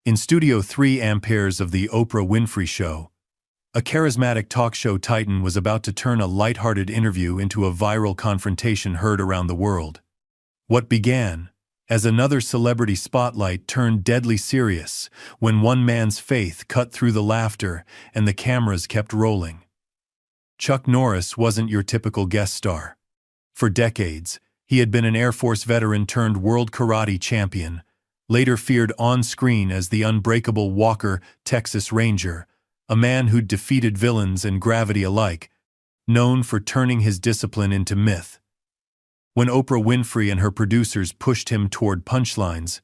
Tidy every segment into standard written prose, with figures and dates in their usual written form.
In Studio 3 Amperes of the Oprah Winfrey Show, a charismatic talk show titan was about to turn a lighthearted interview into a viral confrontation heard around the world. What began as another celebrity spotlight turned deadly serious when one man's faith cut through the laughter and the cameras kept rolling. Chuck Norris wasn't your typical guest star. For decades, he had been an Air Force veteran turned world karate champion, later feared on-screen as the unbreakable Walker, Texas Ranger, a man who'd defeated villains and gravity alike, known for turning his discipline into myth. When Oprah Winfrey and her producers pushed him toward punchlines,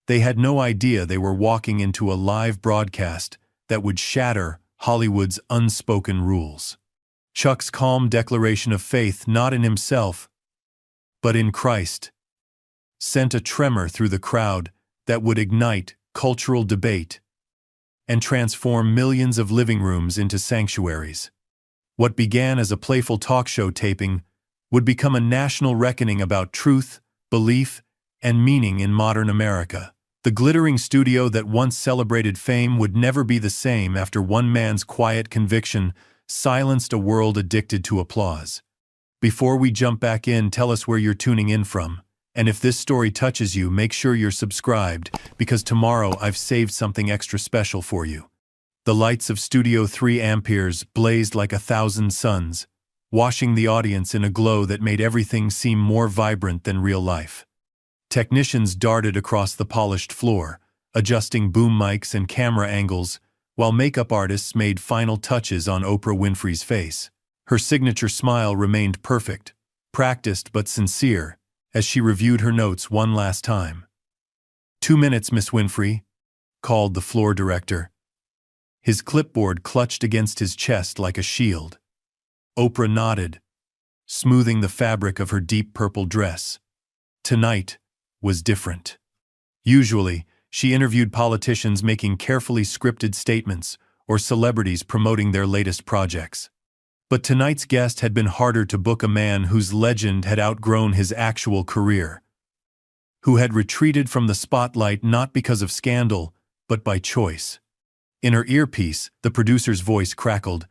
they had no idea they were walking into a live broadcast that would shatter Hollywood's unspoken rules. Chuck's calm declaration of faith not in himself, but in Christ, sent a tremor through the crowd that would ignite cultural debate and transform millions of living rooms into sanctuaries. What began as a playful talk show taping would become a national reckoning about truth, belief, and meaning in modern America. The glittering studio that once celebrated fame would never be the same after one man's quiet conviction silenced a world addicted to applause. Before we jump back in, tell us where you're tuning in from. And if this story touches you, make sure you're subscribed, because tomorrow I've saved something extra special for you. The lights of Studio 3 Amperes blazed like 1,000 suns, washing the audience in a glow that made everything seem more vibrant than real life. Technicians darted across the polished floor, adjusting boom mics and camera angles, while makeup artists made final touches on Oprah Winfrey's face. Her signature smile remained perfect, practiced but sincere, as she reviewed her notes one last time. 2 minutes, Miss Winfrey, called the floor director. His clipboard clutched against his chest like a shield. Oprah nodded, smoothing the fabric of her deep purple dress. Tonight was different. Usually, she interviewed politicians making carefully scripted statements or celebrities promoting their latest projects. But tonight's guest had been harder to book, a man whose legend had outgrown his actual career, who had retreated from the spotlight not because of scandal, but by choice. In her earpiece, the producer's voice crackled.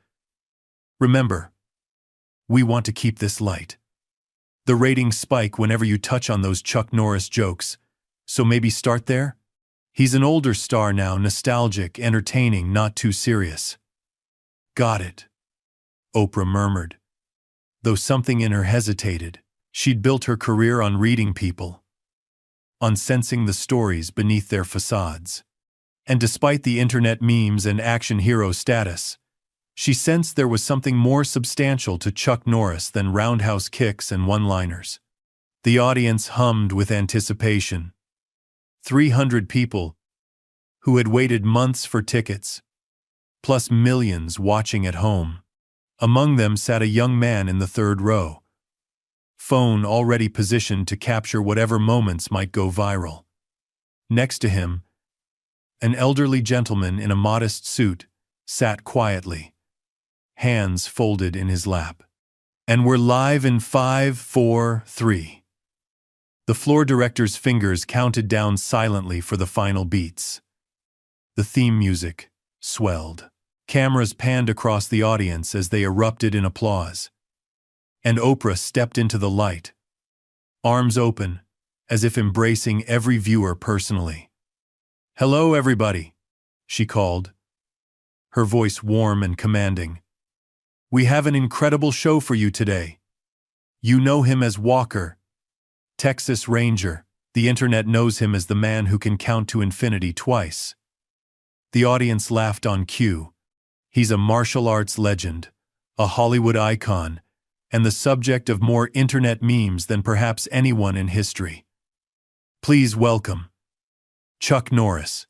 Remember, we want to keep this light. The ratings spike whenever you touch on those Chuck Norris jokes, so maybe start there? He's an older star now, nostalgic, entertaining, not too serious. Got it, Oprah murmured, though something in her hesitated. She'd built her career on reading people, on sensing the stories beneath their facades. And despite the internet memes and action hero status, she sensed there was something more substantial to Chuck Norris than roundhouse kicks and one-liners. The audience hummed with anticipation. 300 people who had waited months for tickets, plus millions watching at home. Among them sat a young man in the third row, phone already positioned to capture whatever moments might go viral. Next to him, an elderly gentleman in a modest suit sat quietly, hands folded in his lap. And we're live in 5, 4, 3. The floor director's fingers counted down silently for the final beats. The theme music swelled. Cameras panned across the audience as they erupted in applause. And Oprah stepped into the light, arms open, as if embracing every viewer personally. "Hello, everybody," she called, her voice warm and commanding. "We have an incredible show for you today. You know him as Walker, Texas Ranger. The internet knows him as the man who can count to infinity twice." The audience laughed on cue. He's a martial arts legend, a Hollywood icon, and the subject of more internet memes than perhaps anyone in history. Please welcome Chuck Norris.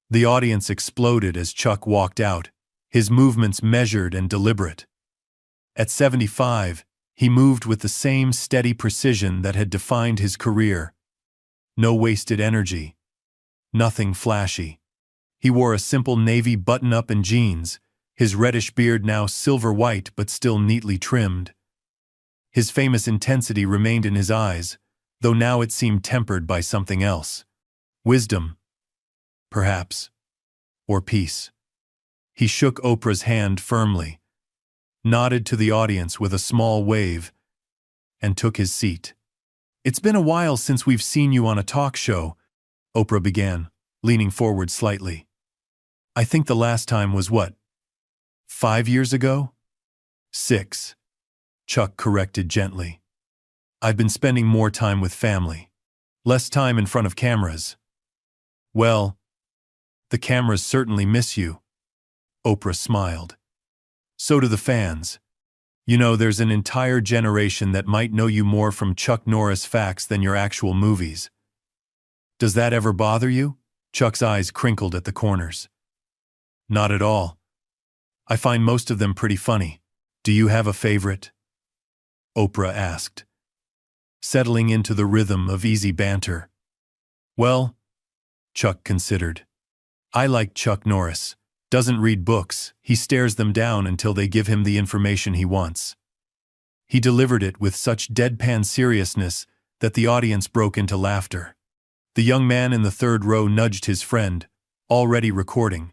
The audience exploded as Chuck walked out, his movements measured and deliberate. At 75, he moved with the same steady precision that had defined his career. No wasted energy, nothing flashy. He wore a simple navy button-up and jeans, his reddish beard now silver-white but still neatly trimmed. His famous intensity remained in his eyes, though now it seemed tempered by something else. Wisdom. perhaps. Or peace. He shook Oprah's hand firmly, nodded to the audience with a small wave, and took his seat. "It's been a while since we've seen you on a talk show," Oprah began, leaning forward slightly. "I think the last time was what? 5 years ago?" 6. Chuck corrected gently. "I've been spending more time with family. Less time in front of cameras." "Well, the cameras certainly miss you." Oprah smiled. "So do the fans. You know, there's an entire generation that might know you more from Chuck Norris facts than your actual movies." "Does that ever bother you?" Chuck's eyes crinkled at the corners. "Not at all. I find most of them pretty funny. Do you have a favorite?" Oprah asked, settling into the rhythm of easy banter. "Well," Chuck considered, "I like Chuck Norris. Doesn't read books, he stares them down until they give him the information he wants." He delivered it with such deadpan seriousness that the audience broke into laughter. The young man in the third row nudged his friend, already recording.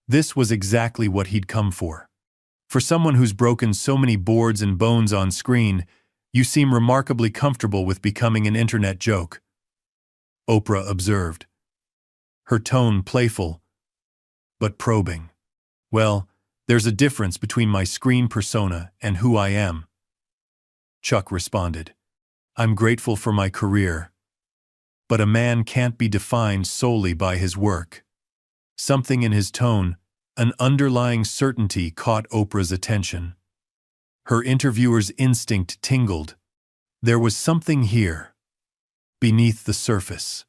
This was exactly what he'd come for. "For someone who's broken so many boards and bones on screen, you seem remarkably comfortable with becoming an internet joke," Oprah observed, her tone playful but probing. "Well, there's a difference between my screen persona and who I am," Chuck responded. "I'm grateful for my career, but a man can't be defined solely by his work." Something in his tone, an underlying certainty, caught Oprah's attention. Her interviewer's instinct tingled. There was something here, beneath the surface.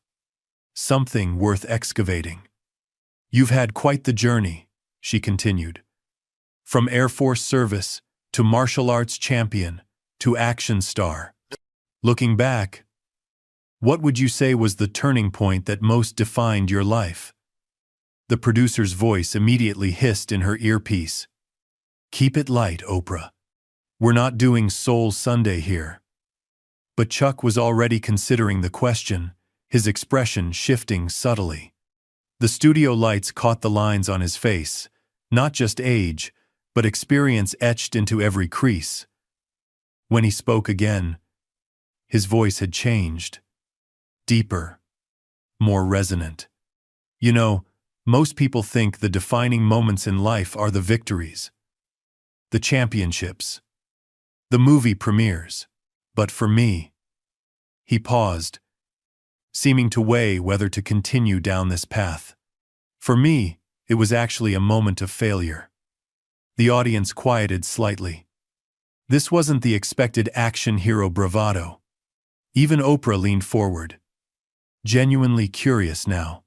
Something worth excavating. "You've had quite the journey," she continued. "From Air Force service, to martial arts champion, to action star. Looking back, what would you say was the turning point that most defined your life?" The producer's voice immediately hissed in her earpiece. "Keep it light, Oprah. We're not doing Soul Sunday here." But Chuck was already considering the question, his expression shifting subtly. The studio lights caught the lines on his face, not just age, but experience etched into every crease. When he spoke again, his voice had changed. Deeper, more resonant. "You know, most people think the defining moments in life are the victories, the championships, the movie premieres. But for me—" He paused, seeming to weigh whether to continue down this path. "For me, it was actually a moment of failure." The audience quieted slightly. This wasn't the expected action hero bravado. Even Oprah leaned forward, genuinely curious now.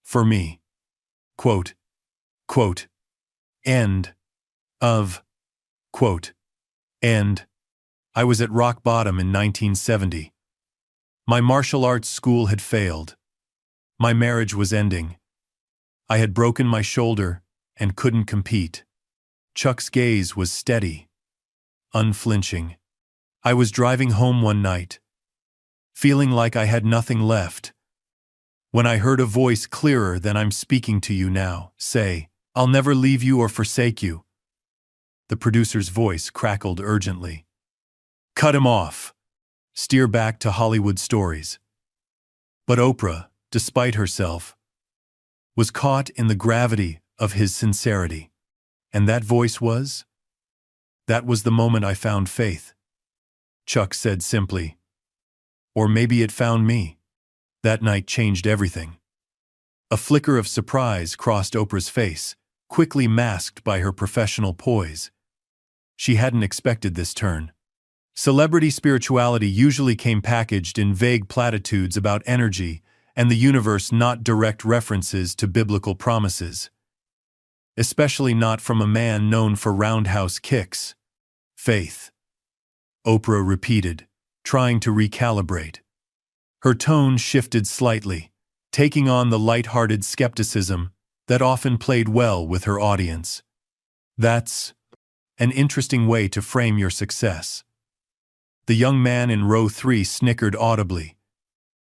"For me, quote, quote, end of, quote, end. I was at rock bottom in 1970. My martial arts school had failed. My marriage was ending. I had broken my shoulder and couldn't compete." Chuck's gaze was steady, unflinching. "I was driving home one night, feeling like I had nothing left, when I heard a voice clearer than I'm speaking to you now say, 'I'll never leave you or forsake you.'" The producer's voice crackled urgently. "Cut him off. Steer back to Hollywood stories." But Oprah, despite herself, was caught in the gravity of his sincerity. "And that voice was? That was the moment I found faith," Chuck said simply. "Or maybe it found me. That night changed everything." A flicker of surprise crossed Oprah's face, quickly masked by her professional poise. She hadn't expected this turn. Celebrity spirituality usually came packaged in vague platitudes about energy and the universe, not direct references to biblical promises. Especially not from a man known for roundhouse kicks. "Faith," Oprah repeated, trying to recalibrate. Her tone shifted slightly, taking on the light-hearted skepticism that often played well with her audience. "That's an interesting way to frame your success." The young man in row 3 snickered audibly.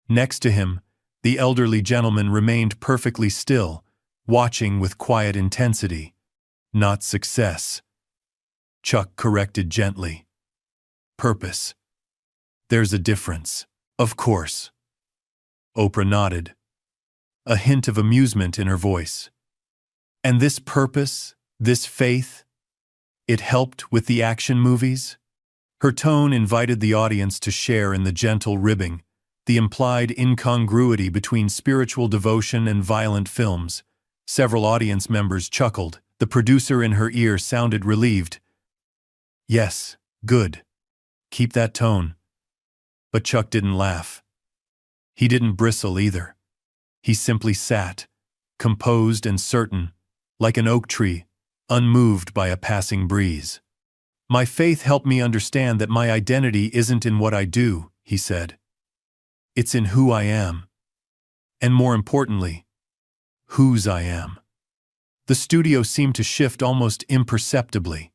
Next to him, The elderly gentleman remained perfectly still, watching with quiet intensity. Not success, Chuck corrected gently. Purpose. There's a difference. Of course. Oprah nodded, a hint of amusement in her voice. And this purpose, this faith, it helped with the action movies? Her tone invited the audience to share in the gentle ribbing, the implied incongruity between spiritual devotion and violent films. Several audience members chuckled. The producer in her ear sounded relieved. Yes, good. Keep that tone. But Chuck didn't laugh. He didn't bristle either. He simply sat, composed and certain, like an oak tree, unmoved by a passing breeze. My faith helped me understand that my identity isn't in what I do, he said. It's in who I am. And more importantly, whose I am. The studio seemed to shift almost imperceptibly.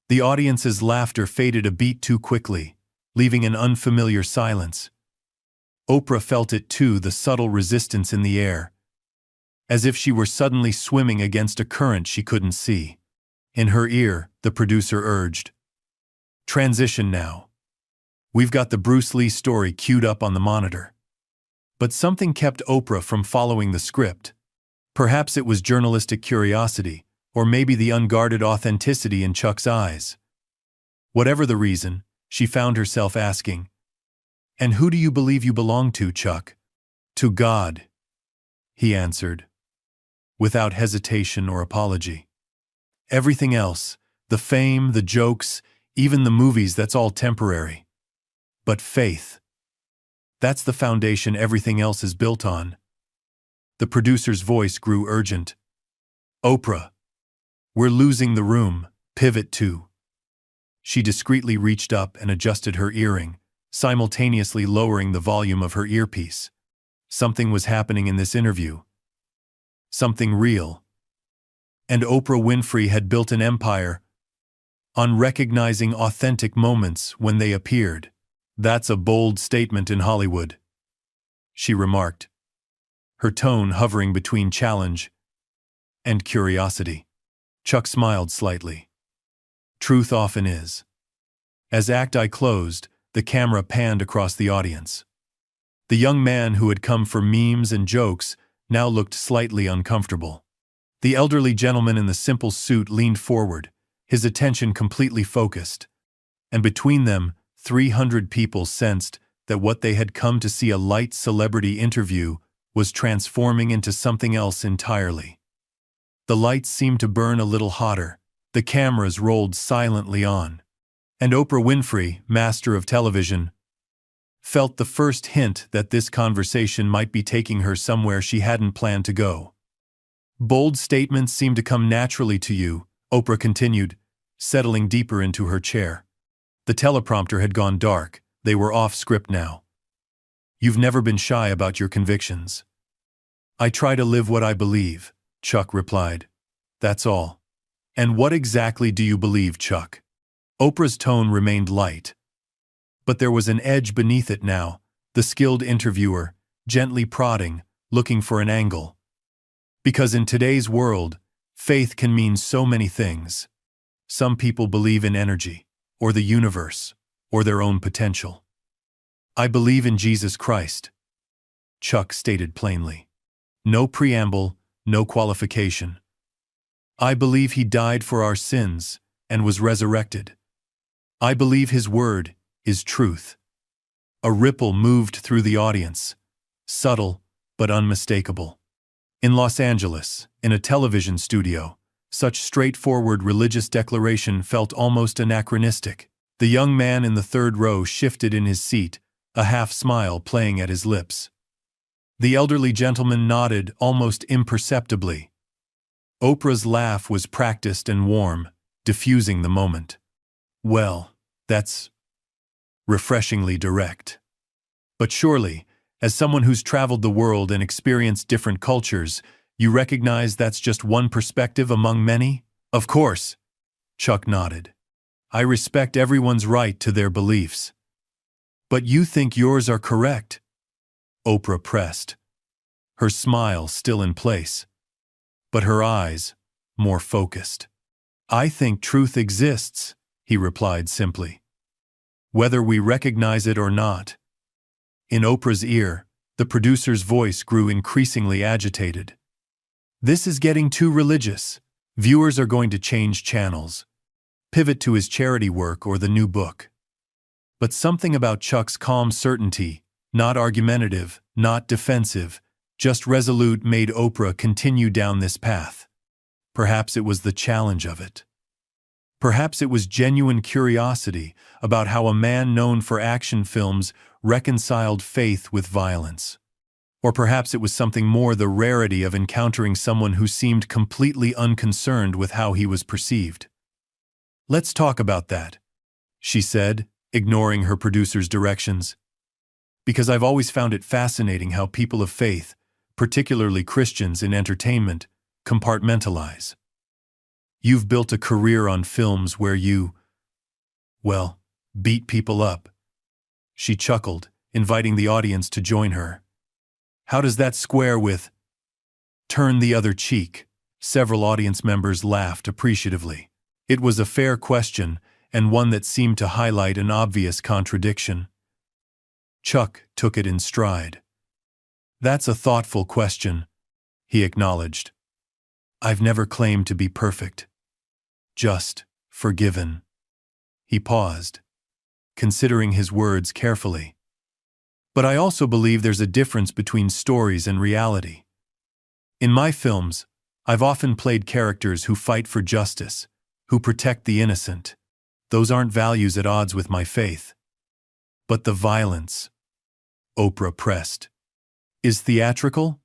The audience's laughter faded a beat too quickly, leaving an unfamiliar silence. Oprah felt it too, the subtle resistance in the air, as if she were suddenly swimming against a current she couldn't see. In her ear, the producer urged, "Transition now. We've got the Bruce Lee story queued up on the monitor." But something kept Oprah from following the script. Perhaps it was journalistic curiosity, or maybe the unguarded authenticity in Chuck's eyes. Whatever the reason, she found herself asking, "And who do you believe you belong to, Chuck?" "To God," he answered, without hesitation or apology. "Everything else, the fame, the jokes, even the movies, that's all temporary. But faith, that's the foundation everything else is built on." The producer's voice grew urgent. "Oprah, we're losing the room. Pivot to." She discreetly reached up and adjusted her earring, simultaneously lowering the volume of her earpiece. Something was happening in this interview. Something real. And Oprah Winfrey had built an empire on recognizing authentic moments when they appeared. "That's a bold statement in Hollywood," she remarked, her tone hovering between challenge and curiosity. Chuck smiled slightly. "Truth often is." As Act I closed, the camera panned across the audience. The young man who had come for memes and jokes now looked slightly uncomfortable. The elderly gentleman in the simple suit leaned forward, his attention completely focused. And between them, 300 people sensed that what they had come to see, a light celebrity interview, was transforming into something else entirely. The lights seemed to burn a little hotter, the cameras rolled silently on. And Oprah Winfrey, master of television, felt the first hint that this conversation might be taking her somewhere she hadn't planned to go. "Bold statements seem to come naturally to you," Oprah continued, settling deeper into her chair. The teleprompter had gone dark, they were off script now. "You've never been shy about your convictions." "I try to live what I believe," Chuck replied. "That's all." "And what exactly do you believe, Chuck?" Oprah's tone remained light, but there was an edge beneath it now, the skilled interviewer, gently prodding, looking for an angle. "Because in today's world, faith can mean so many things. Some people believe in energy, or the universe, or their own potential. I believe in Jesus Christ," Chuck stated plainly. No preamble, no qualification. "I believe he died for our sins and was resurrected. I believe his word is truth." A ripple moved through the audience, subtle but unmistakable. In Los Angeles, in a television studio, such straightforward religious declaration felt almost anachronistic. The young man in the third row shifted in his seat, a half-smile playing at his lips. The elderly gentleman nodded almost imperceptibly. Oprah's laugh was practiced and warm, diffusing the moment. "Well, that's refreshingly direct. But surely, as someone who's traveled the world and experienced different cultures, you recognize that's just one perspective among many?" "Of course," Chuck nodded. "I respect everyone's right to their beliefs." "But you think yours are correct?" Oprah pressed. her smile still in place, but her eyes more focused. "I think truth exists," he replied simply, "whether we recognize it or not." In Oprah's ear, the producer's voice grew increasingly agitated. "This is getting too religious. Viewers are going to change channels, pivot to his charity work or the new book." But something about Chuck's calm certainty, not argumentative, not defensive, just resolute, made Oprah continue down this path. Perhaps it was the challenge of it. Perhaps it was genuine curiosity about how a man known for action films reconciled faith with violence. Or perhaps it was something more, the rarity of encountering someone who seemed completely unconcerned with how he was perceived. "Let's talk about that," she said, ignoring her producer's directions. "Because I've always found it fascinating how people of faith, particularly Christians in entertainment, compartmentalize. You've built a career on films where you, well, beat people up." She chuckled, inviting the audience to join her. "How does that square with turn the other cheek?" Several audience members laughed appreciatively. It was a fair question, and one that seemed to highlight an obvious contradiction. Chuck took it in stride. "That's a thoughtful question," he acknowledged. "I've never claimed to be perfect. Just forgiven." He paused, considering his words carefully. "But I also believe there's a difference between stories and reality. In my films, I've often played characters who fight for justice, who protect the innocent. Those aren't values at odds with my faith. But the violence," Oprah pressed, "is theatrical?"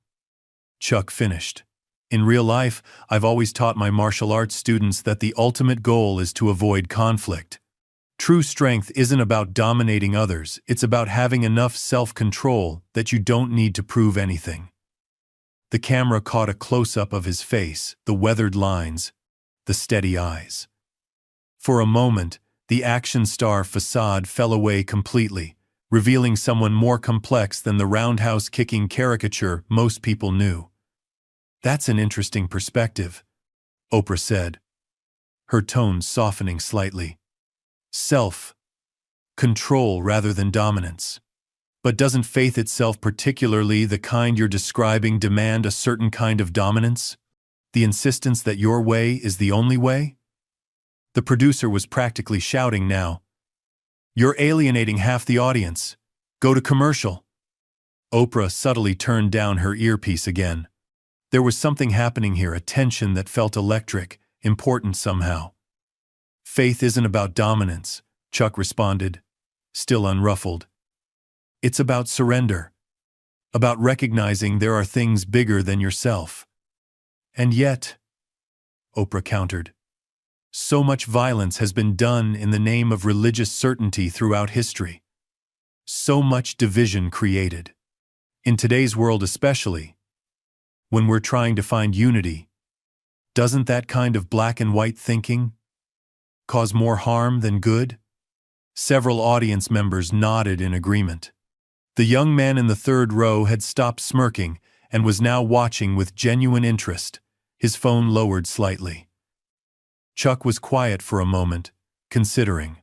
Chuck finished. "In real life, I've always taught my martial arts students that the ultimate goal is to avoid conflict. True strength isn't about dominating others, it's about having enough self-control that you don't need to prove anything." The camera caught a close-up of his face, the weathered lines, the steady eyes. For a moment, the action star facade fell away completely, revealing someone more complex than the roundhouse-kicking caricature most people knew. "That's an interesting perspective," Oprah said, her tone softening slightly. "Self-control rather than dominance. But doesn't faith itself, particularly the kind you're describing, demand a certain kind of dominance? The insistence that your way is the only way?" The producer was practically shouting now. "You're alienating half the audience. Go to commercial." Oprah subtly turned down her earpiece again. There was something happening here, a tension that felt electric, important somehow. "Faith isn't about dominance," Chuck responded, still unruffled. "It's about surrender. About recognizing there are things bigger than yourself." "And yet," Oprah countered, "so much violence has been done in the name of religious certainty throughout history. So much division created. In today's world especially, when we're trying to find unity, doesn't that kind of black and white thinking cause more harm than good?" Several audience members nodded in agreement. The young man in the third row had stopped smirking and was now watching with genuine interest, his phone lowered slightly. Chuck was quiet for a moment, considering.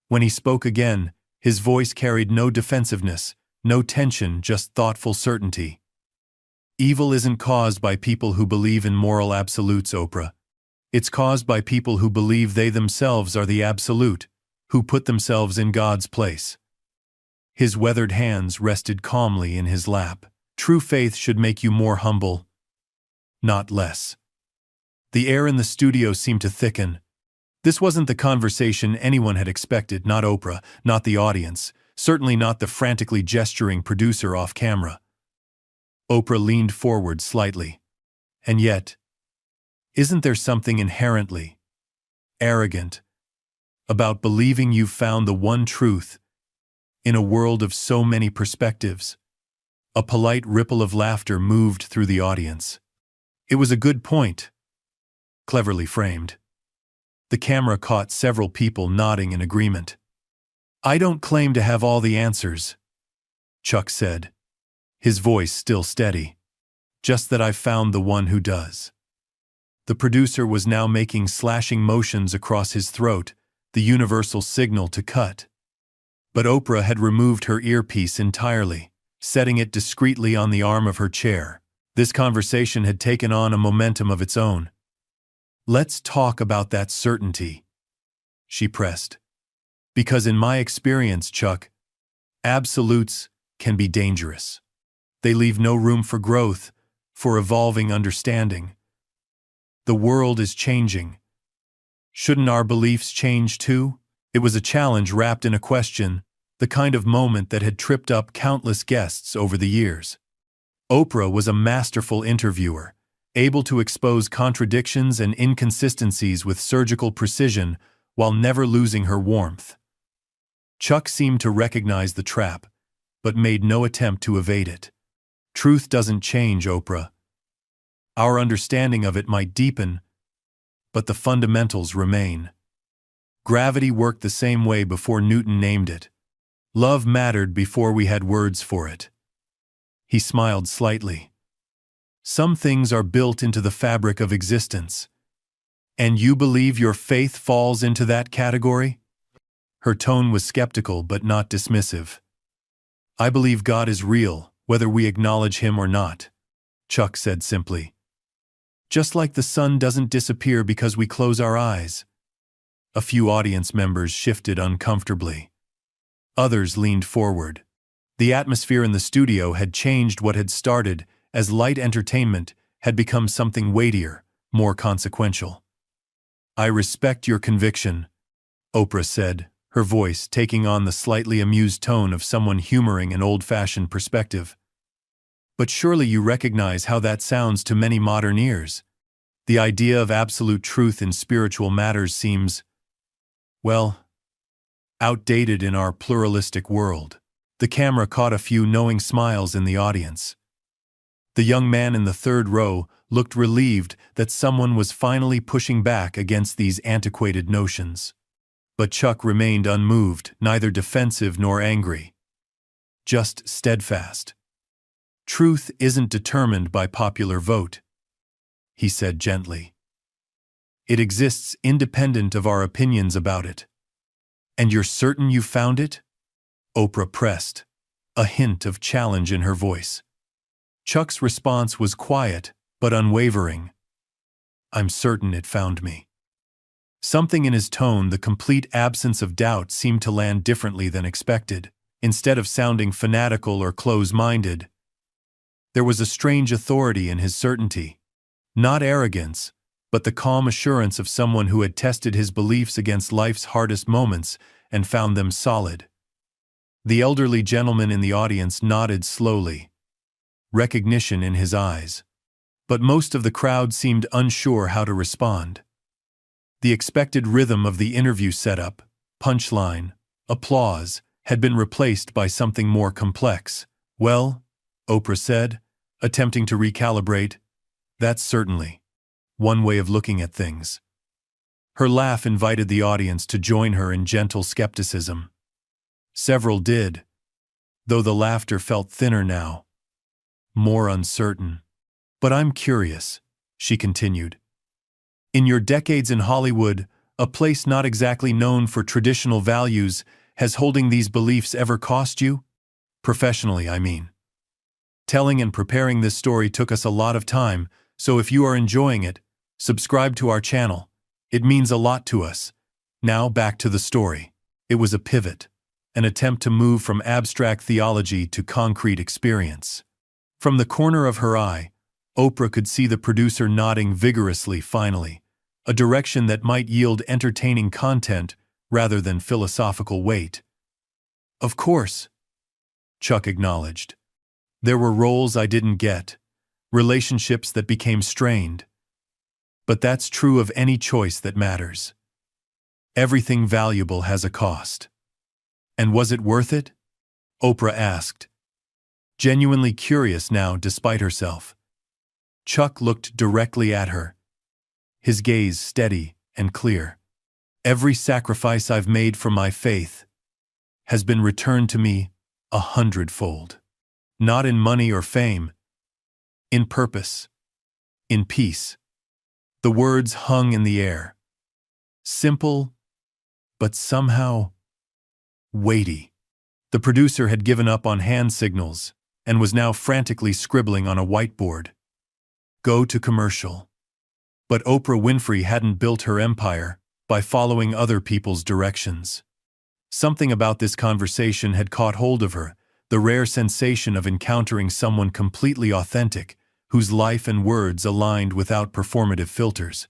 When he spoke again, his voice carried no defensiveness, no tension, just thoughtful certainty. "Evil isn't caused by people who believe in moral absolutes, Oprah. It's caused by people who believe they themselves are the absolute, who put themselves in God's place." His weathered hands rested calmly in his lap. "True faith should make you more humble, not less." The air in the studio seemed to thicken. This wasn't the conversation anyone had expected, not Oprah, not the audience, certainly not the frantically gesturing producer off camera. Oprah leaned forward slightly. "And yet, isn't there something inherently arrogant about believing you've found the one truth in a world of so many perspectives?" A polite ripple of laughter moved through the audience. It was a good point, cleverly framed. The camera caught several people nodding in agreement. "I don't claim to have all the answers," Chuck said, his voice still steady. Just that I've found the one who does." The producer was now making slashing motions across his throat, the universal signal to cut. But Oprah had removed her earpiece entirely, setting it discreetly on the arm of her chair. This conversation had taken on a momentum of its own. "Let's talk about that certainty," she pressed. "Because in my experience, Chuck, absolutes can be dangerous. They leave no room for growth, for evolving understanding. The world is changing. Shouldn't our beliefs change too?" It was a challenge wrapped in a question, the kind of moment that had tripped up countless guests over the years. Oprah was a masterful interviewer, able to expose contradictions and inconsistencies with surgical precision while never losing her warmth. Chuck seemed to recognize the trap, but made no attempt to evade it. "Truth doesn't change, Oprah. Our understanding of it might deepen, but the fundamentals remain. Gravity worked the same way before Newton named it. Love mattered before we had words for it." He smiled slightly. "Some things are built into the fabric of existence. And you believe your faith falls into that category?" Her tone was skeptical but not dismissive. "I believe God is real, whether we acknowledge him or not," Chuck said simply. "Just like the sun doesn't disappear because we close our eyes." A few audience members shifted uncomfortably. Others leaned forward. The atmosphere in the studio had changed what had started as light entertainment had become something weightier, more consequential. "I respect your conviction," Oprah said, her voice taking on the slightly amused tone of someone humoring an old-fashioned perspective. "But surely you recognize how that sounds to many modern ears. The idea of absolute truth in spiritual matters seems, well, outdated in our pluralistic world." The camera caught a few knowing smiles in the audience. The young man in the third row looked relieved that someone was finally pushing back against these antiquated notions. But Chuck remained unmoved, neither defensive nor angry. Just steadfast. "Truth isn't determined by popular vote," he said gently. "It exists independent of our opinions about it." "And you're certain you found it?" Oprah pressed, a hint of challenge in her voice. Chuck's response was quiet, but unwavering. "I'm certain it found me." Something in his tone, the complete absence of doubt, seemed to land differently than expected. Instead of sounding fanatical or close-minded, there was a strange authority in his certainty. Not arrogance, but the calm assurance of someone who had tested his beliefs against life's hardest moments and found them solid. The elderly gentleman in the audience nodded slowly, recognition in his eyes. But most of the crowd seemed unsure how to respond. The expected rhythm of the interview setup, punchline, applause, had been replaced by something more complex. "Well," Oprah said, attempting to recalibrate, "that's certainly one way of looking at things." Her laugh invited the audience to join her in gentle skepticism. Several did, though the laughter felt thinner now, more uncertain. "But I'm curious," she continued. "In your decades in Hollywood, a place not exactly known for traditional values, has holding these beliefs ever cost you? Professionally, I mean. Telling and preparing this story took us a lot of time, so if you are enjoying it, subscribe to our channel. It means a lot to us." Now back to the story. It was a pivot, an attempt to move from abstract theology to concrete experience. From the corner of her eye, Oprah could see the producer nodding vigorously finally, a direction that might yield entertaining content rather than philosophical weight. "Of course," Chuck acknowledged. "There were roles I didn't get, relationships that became strained. But that's true of any choice that matters. Everything valuable has a cost." "And was it worth it?" Oprah asked, genuinely curious now despite herself. Chuck looked directly at her, his gaze steady and clear. "Every sacrifice I've made for my faith has been returned to me 100-fold. Not in money or fame, in purpose, in peace. The words hung in the air. Simple, but somehow weighty. The producer had given up on hand signals and was now frantically scribbling on a whiteboard. Go to commercial. But Oprah Winfrey hadn't built her empire by following other people's directions. Something about this conversation had caught hold of her, the rare sensation of encountering someone completely authentic, whose life and words aligned without performative filters.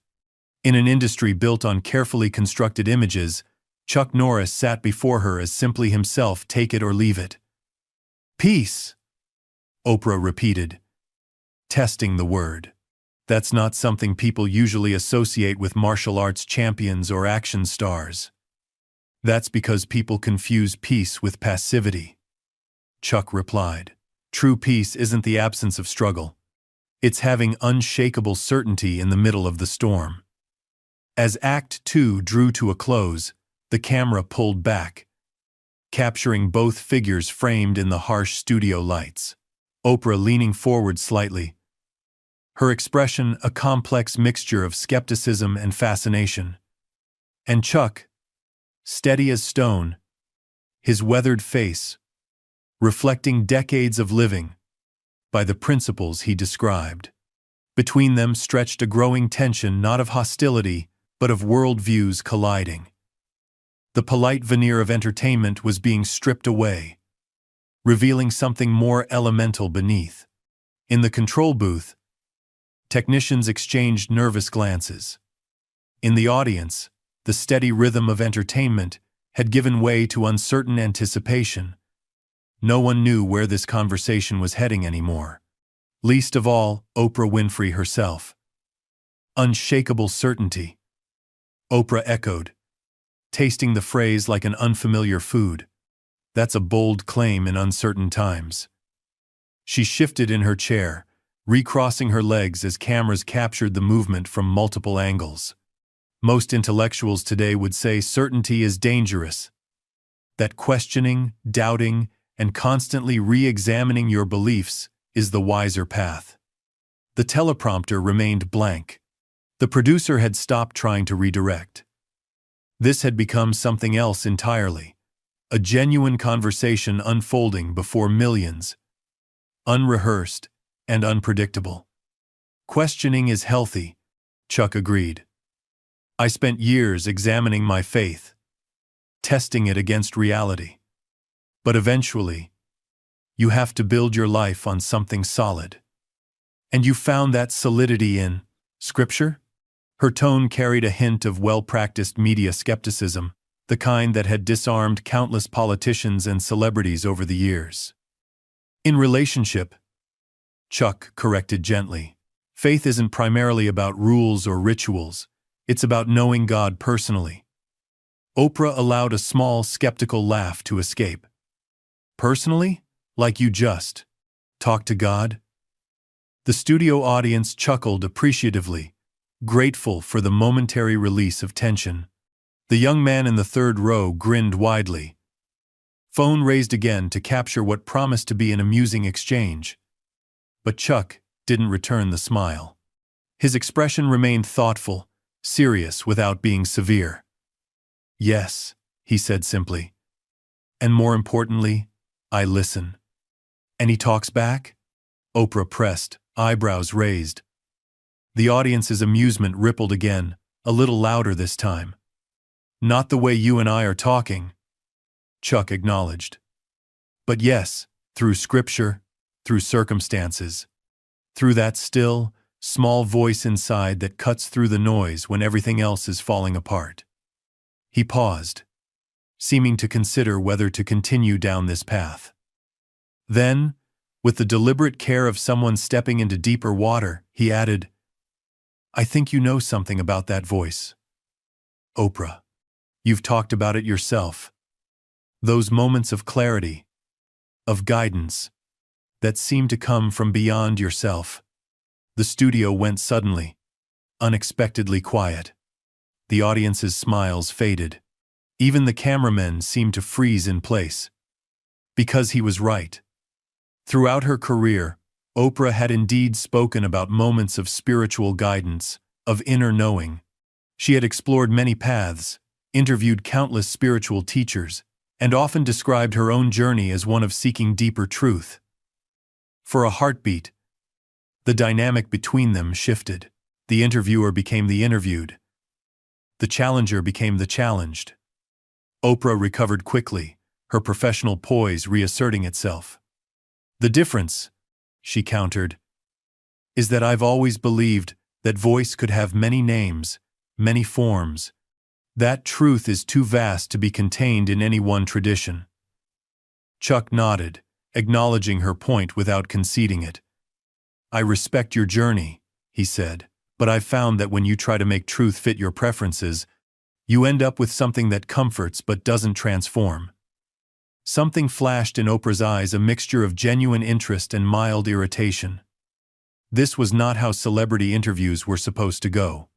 In an industry built on carefully constructed images, Chuck Norris sat before her as simply himself, take it or leave it. Peace, Oprah repeated, testing the word. That's not something people usually associate with martial arts champions or action stars. That's because people confuse peace with passivity. Chuck replied. True peace isn't the absence of struggle. It's having unshakable certainty in the middle of the storm. As Act 2 drew to a close, the camera pulled back, capturing both figures framed in the harsh studio lights. Oprah leaning forward slightly, her expression a complex mixture of skepticism and fascination. And Chuck, steady as stone, his weathered face, reflecting decades of living by the principles he described. Between them stretched a growing tension not of hostility, but of worldviews colliding. The polite veneer of entertainment was being stripped away, revealing something more elemental beneath. In the control booth, technicians exchanged nervous glances. In the audience, the steady rhythm of entertainment had given way to uncertain anticipation. No one knew where this conversation was heading anymore. Least of all, Oprah Winfrey herself. Unshakable certainty. Oprah echoed, tasting the phrase like an unfamiliar food. That's a bold claim in uncertain times. She shifted in her chair, recrossing her legs as cameras captured the movement from multiple angles. Most intellectuals today would say certainty is dangerous. That questioning, doubting, and constantly re-examining your beliefs is the wiser path. The teleprompter remained blank. The producer had stopped trying to redirect. This had become something else entirely. A genuine conversation unfolding before millions. Unrehearsed and unpredictable. Questioning is healthy, Chuck agreed. I spent years examining my faith, testing it against reality. But eventually, you have to build your life on something solid. And you found that solidity in Scripture? Her tone carried a hint of well-practiced media skepticism, the kind that had disarmed countless politicians and celebrities over the years. In relationship, Chuck corrected gently, faith isn't primarily about rules or rituals, it's about knowing God personally. Oprah allowed a small, skeptical laugh to escape. Personally? Like you just talk to God? The studio audience chuckled appreciatively, grateful for the momentary release of tension. The young man in the third row grinned widely. Phone raised again to capture what promised to be an amusing exchange. But Chuck didn't return the smile. His expression remained thoughtful, serious without being severe. Yes, he said simply. And more importantly, I listen. And he talks back? Oprah pressed, eyebrows raised. The audience's amusement rippled again, a little louder this time. Not the way you and I are talking, Chuck acknowledged. But yes, through scripture, through circumstances, through that still, small voice inside that cuts through the noise when everything else is falling apart. He paused, seeming to consider whether to continue down this path. Then, with the deliberate care of someone stepping into deeper water, he added, I think you know something about that voice. Oprah, you've talked about it yourself. Those moments of clarity, of guidance, that seem to come from beyond yourself. The studio went suddenly, unexpectedly quiet. The audience's smiles faded. Even the cameramen seemed to freeze in place. Because he was right. Throughout her career, Oprah had indeed spoken about moments of spiritual guidance, of inner knowing. She had explored many paths, interviewed countless spiritual teachers, and often described her own journey as one of seeking deeper truth. For a heartbeat, the dynamic between them shifted. The interviewer became the interviewed. The challenger became the challenged. Oprah recovered quickly, her professional poise reasserting itself. "The difference," she countered, "is that I've always believed that voice could have many names, many forms. That truth is too vast to be contained in any one tradition." Chuck nodded, acknowledging her point without conceding it. "I respect your journey," he said, "but I've found that when you try to make truth fit your preferences, you end up with something that comforts but doesn't transform." Something flashed in Oprah's eyes, a mixture of genuine interest and mild irritation. This was not how celebrity interviews were supposed to go.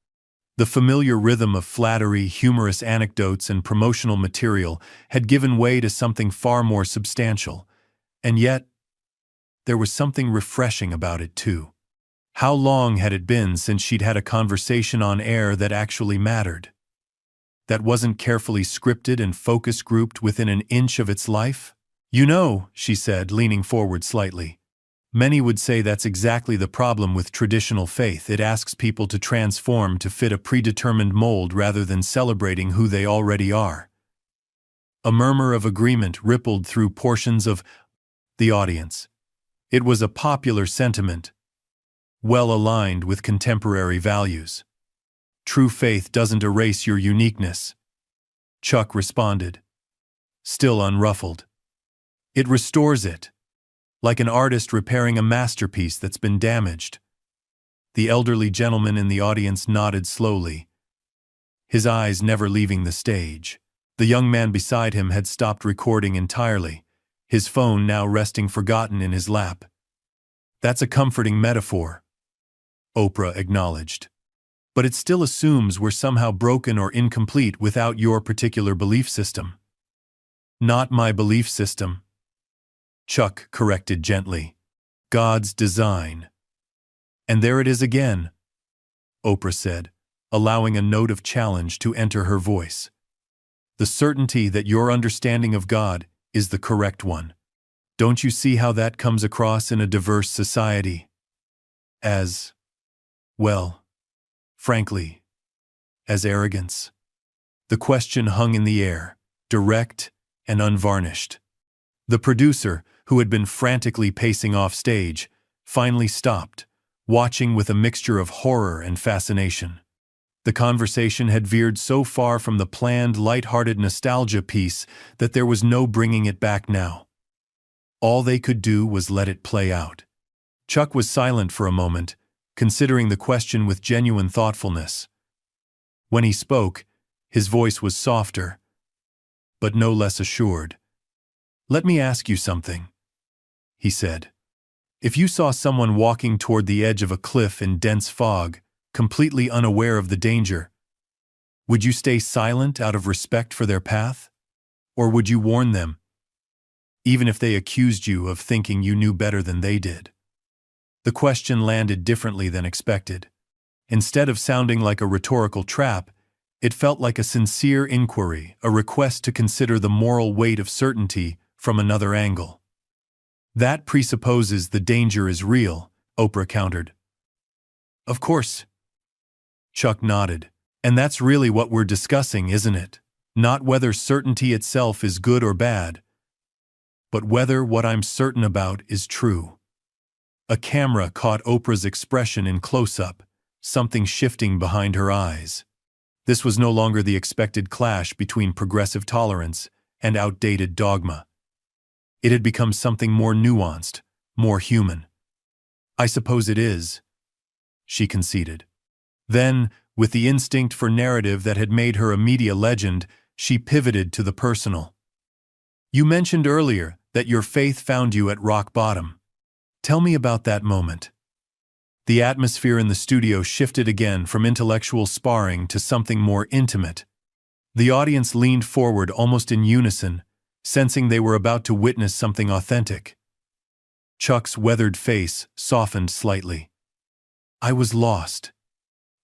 The familiar rhythm of flattery, humorous anecdotes, and promotional material had given way to something far more substantial, and yet, there was something refreshing about it too. How long had it been since she'd had a conversation on air that actually mattered? That wasn't carefully scripted and focus grouped within an inch of its life? "You know," she said, leaning forward slightly, "many would say that's exactly the problem with traditional faith. It asks people to transform to fit a predetermined mold rather than celebrating who they already are." A murmur of agreement rippled through portions of the audience. It was a popular sentiment, well aligned with contemporary values. "True faith doesn't erase your uniqueness," Chuck responded, still unruffled. "It restores it, like an artist repairing a masterpiece that's been damaged." The elderly gentleman in the audience nodded slowly, his eyes never leaving the stage. The young man beside him had stopped recording entirely, his phone now resting forgotten in his lap. "That's a comforting metaphor," Oprah acknowledged. "But it still assumes we're somehow broken or incomplete without your particular belief system." "Not my belief system," Chuck corrected gently. "God's design." "And there it is again," Oprah said, allowing a note of challenge to enter her voice. "The certainty that your understanding of God is the correct one. Don't you see how that comes across in a diverse society? As, well, frankly, as arrogance." The question hung in the air, direct and unvarnished. The producer, who had been frantically pacing off stage, finally stopped, watching with a mixture of horror and fascination. The conversation had veered so far from the planned, light-hearted nostalgia piece that there was no bringing it back now. All they could do was let it play out. Chuck was silent for a moment, considering the question with genuine thoughtfulness. When he spoke, his voice was softer, but no less assured. "Let me ask you something," he said. "If you saw someone walking toward the edge of a cliff in dense fog, completely unaware of the danger, would you stay silent out of respect for their path? Or would you warn them, even if they accused you of thinking you knew better than they did?" The question landed differently than expected. Instead of sounding like a rhetorical trap, it felt like a sincere inquiry, a request to consider the moral weight of certainty from another angle. "That presupposes the danger is real," Oprah countered. "Of course," Chuck nodded. "And that's really what we're discussing, isn't it? Not whether certainty itself is good or bad, but whether what I'm certain about is true." A camera caught Oprah's expression in close-up, something shifting behind her eyes. This was no longer the expected clash between progressive tolerance and outdated dogma. It had become something more nuanced, more human. "I suppose it is," she conceded. Then, with the instinct for narrative that had made her a media legend, she pivoted to the personal. "You mentioned earlier that your faith found you at rock bottom. Tell me about that moment." The atmosphere in the studio shifted again from intellectual sparring to something more intimate. The audience leaned forward almost in unison, sensing they were about to witness something authentic. Chuck's weathered face softened slightly. "I was lost,"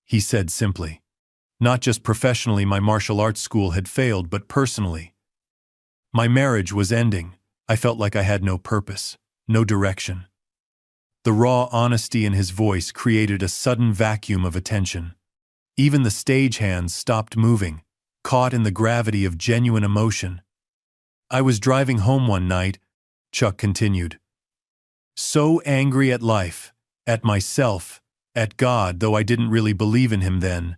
he said simply. "Not just professionally, my martial arts school had failed, but personally. My marriage was ending. I felt like I had no purpose, no direction." The raw honesty in his voice created a sudden vacuum of attention. Even the stagehands stopped moving, caught in the gravity of genuine emotion. "I was driving home one night," Chuck continued, "so angry at life, at myself, at God, though I didn't really believe in him then.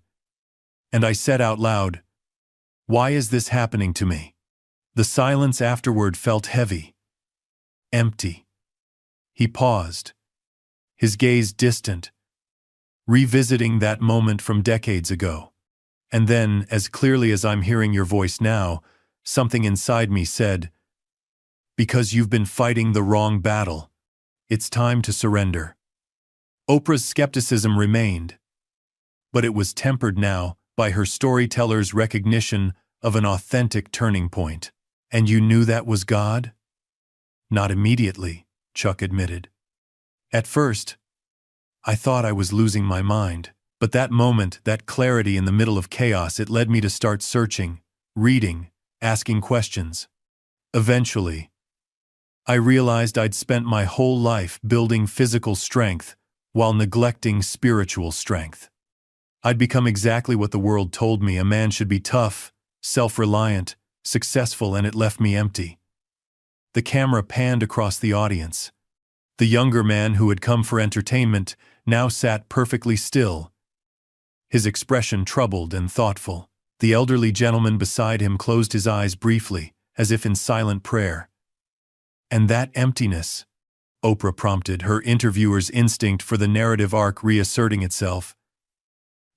And I said out loud, 'Why is this happening to me?' The silence afterward felt heavy, empty." He paused, his gaze distant, revisiting that moment from decades ago. And then, as clearly as I'm hearing your voice now, something inside me said, "Because you've been fighting the wrong battle. It's time to surrender." Oprah's skepticism remained, but it was tempered now by her storyteller's recognition of an authentic turning point. "And you knew that was God?" "Not immediately," Chuck admitted. "At first, I thought I was losing my mind, but that moment, that clarity in the middle of chaos, it led me to start searching, reading, asking questions. Eventually, I realized I'd spent my whole life building physical strength while neglecting spiritual strength. I'd become exactly what the world told me a man should be: tough, self-reliant, successful, and it left me empty." The camera panned across the audience. The younger man, who had come for entertainment, now sat perfectly still, his expression troubled and thoughtful. The elderly gentleman beside him closed his eyes briefly, as if in silent prayer. "And that emptiness," Oprah prompted, her interviewer's instinct for the narrative arc reasserting itself,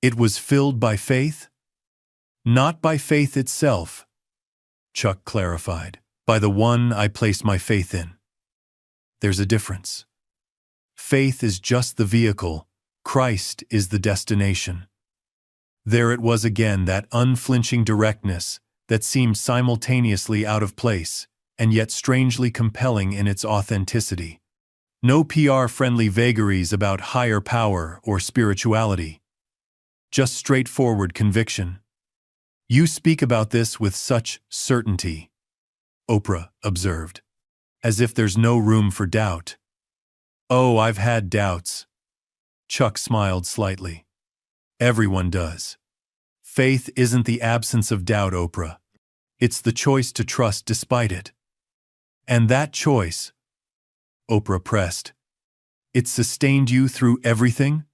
"it was filled by faith?" "Not by faith itself," Chuck clarified. "By the one I place my faith in. There's a difference. Faith is just the vehicle, Christ is the destination." There it was again, that unflinching directness that seemed simultaneously out of place and yet strangely compelling in its authenticity. No PR-friendly vagaries about higher power or spirituality. Just straightforward conviction. "You speak about this with such certainty," Oprah observed, "as if there's no room for doubt." "Oh, I've had doubts." Chuck smiled slightly. "Everyone does. Faith isn't the absence of doubt, Oprah. It's the choice to trust despite it. And that choice," Oprah pressed, "it sustained you through everything?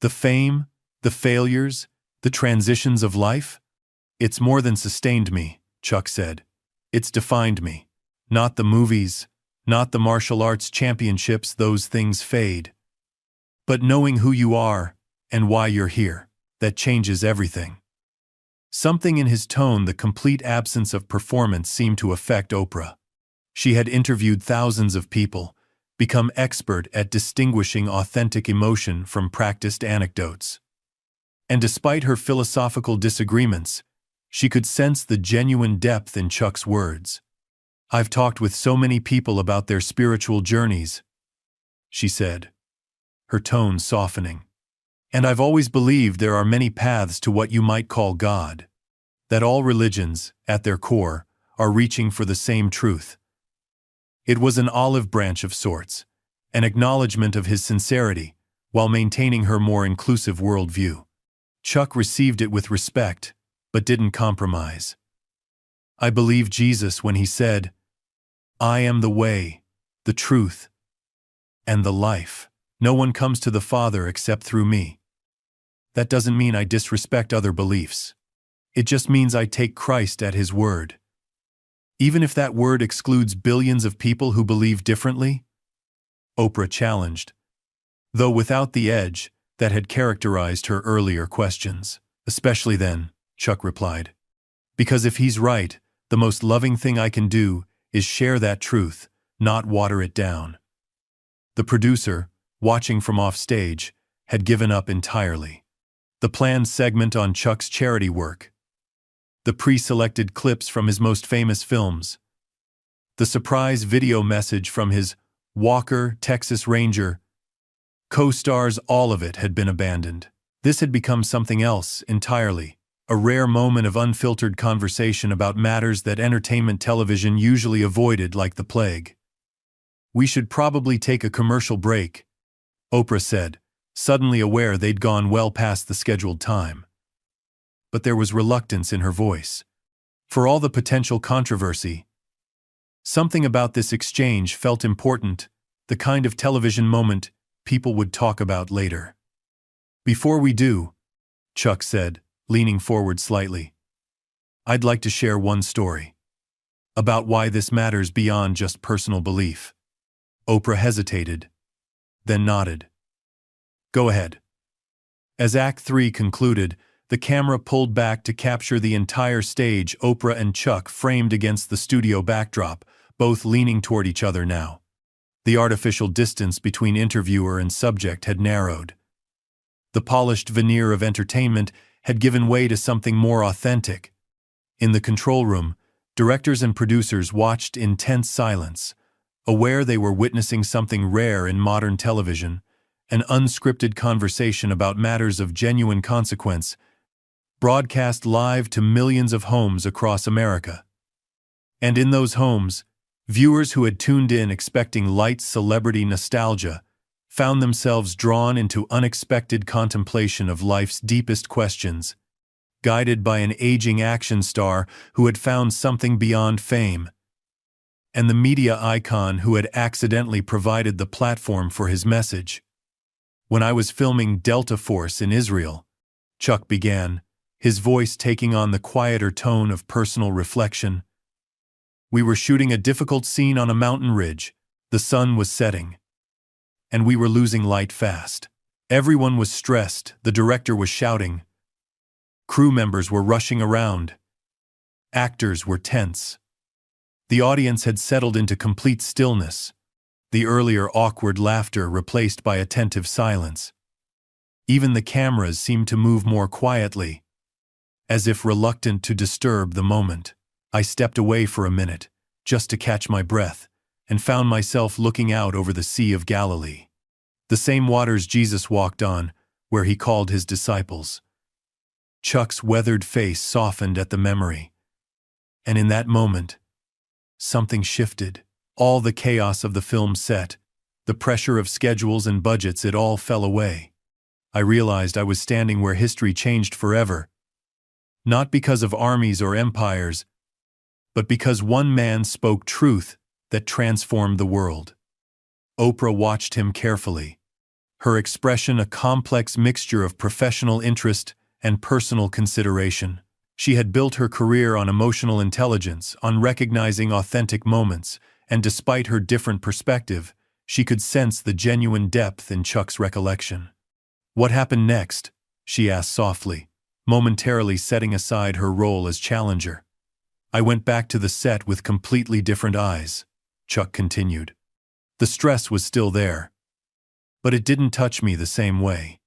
The fame, the failures, the transitions of life?" "It's more than sustained me," Chuck said. "It's defined me. Not the movies, not the martial arts championships, those things fade. But knowing who you are and why you're here, that changes everything." Something in his tone, the complete absence of performance, seemed to affect Oprah. She had interviewed thousands of people, become expert at distinguishing authentic emotion from practiced anecdotes. And despite her philosophical disagreements, she could sense the genuine depth in Chuck's words. "I've talked with so many people about their spiritual journeys," she said, her tone softening. "And I've always believed there are many paths to what you might call God. That all religions, at their core, are reaching for the same truth." It was an olive branch of sorts, an acknowledgement of his sincerity, while maintaining her more inclusive worldview. Chuck received it with respect, but didn't compromise. "I believe Jesus when he said, 'I am the way, the truth, and the life. No one comes to the Father except through me.' That doesn't mean I disrespect other beliefs. It just means I take Christ at his word. Even if that word excludes billions of people who believe differently?" Oprah challenged, though without the edge that had characterized her earlier questions. "Especially then," Chuck replied. "Because if he's right, the most loving thing I can do is share that truth, not water it down." The producer, watching from off stage, had given up entirely. The planned segment on Chuck's charity work, the pre-selected clips from his most famous films, the surprise video message from his Walker, Texas Ranger, co-stars, all of it had been abandoned. This had become something else entirely, a rare moment of unfiltered conversation about matters that entertainment television usually avoided like the plague. "We should probably take a commercial break," Oprah said, suddenly aware they'd gone well past the scheduled time. But there was reluctance in her voice. For all the potential controversy, something about this exchange felt important, the kind of television moment people would talk about later. "Before we do," Chuck said, leaning forward slightly, "I'd like to share one story about why this matters beyond just personal belief." Oprah hesitated, then nodded. "Go ahead." As Act 3 concluded, the camera pulled back to capture the entire stage, Oprah and Chuck framed against the studio backdrop, both leaning toward each other now. The artificial distance between interviewer and subject had narrowed. The polished veneer of entertainment had given way to something more authentic. In the control room, directors and producers watched in tense silence, aware they were witnessing something rare in modern television, an unscripted conversation about matters of genuine consequence, broadcast live to millions of homes across America. And in those homes, viewers who had tuned in expecting light celebrity nostalgia found themselves drawn into unexpected contemplation of life's deepest questions, guided by an aging action star who had found something beyond fame, and the media icon who had accidentally provided the platform for his message. "When I was filming Delta Force in Israel," Chuck began, his voice taking on the quieter tone of personal reflection, "we were shooting a difficult scene on a mountain ridge. The sun was setting, and we were losing light fast. Everyone was stressed, the director was shouting. Crew members were rushing around. Actors were tense. The audience had settled into complete stillness, the earlier awkward laughter replaced by attentive silence. Even the cameras seemed to move more quietly, as if reluctant to disturb the moment. I stepped away for a minute, just to catch my breath, and found myself looking out over the Sea of Galilee. The same waters Jesus walked on, where he called his disciples." Chuck's weathered face softened at the memory. And in that moment, something shifted. All the chaos of the film set, the pressure of schedules and budgets, it all fell away. I realized I was standing where history changed forever. Not because of armies or empires, but because one man spoke truth that transformed the world. Oprah watched him carefully, her expression a complex mixture of professional interest and personal consideration. She had built her career on emotional intelligence, on recognizing authentic moments, and despite her different perspective, she could sense the genuine depth in Chuck's recollection. "What happened next?" she asked softly, momentarily setting aside her role as challenger. "I went back to the set with completely different eyes," Chuck continued. "The stress was still there, but it didn't touch me the same way.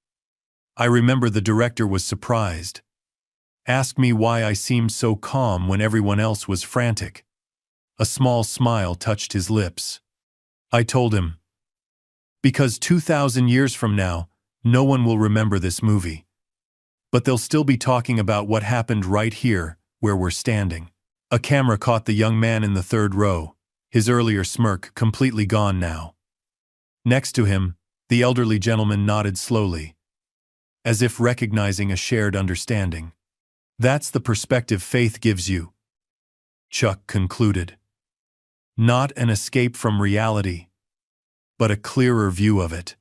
I remember the director was surprised, asked me why I seemed so calm when everyone else was frantic. A small smile touched his lips. I told him, because 2,000 years from now, no one will remember this movie. But they'll still be talking about what happened right here, where we're standing." A camera caught the young man in the third row, his earlier smirk completely gone now. Next to him, the elderly gentleman nodded slowly, as if recognizing a shared understanding. "That's the perspective faith gives you," Chuck concluded. "Not an escape from reality, but a clearer view of it,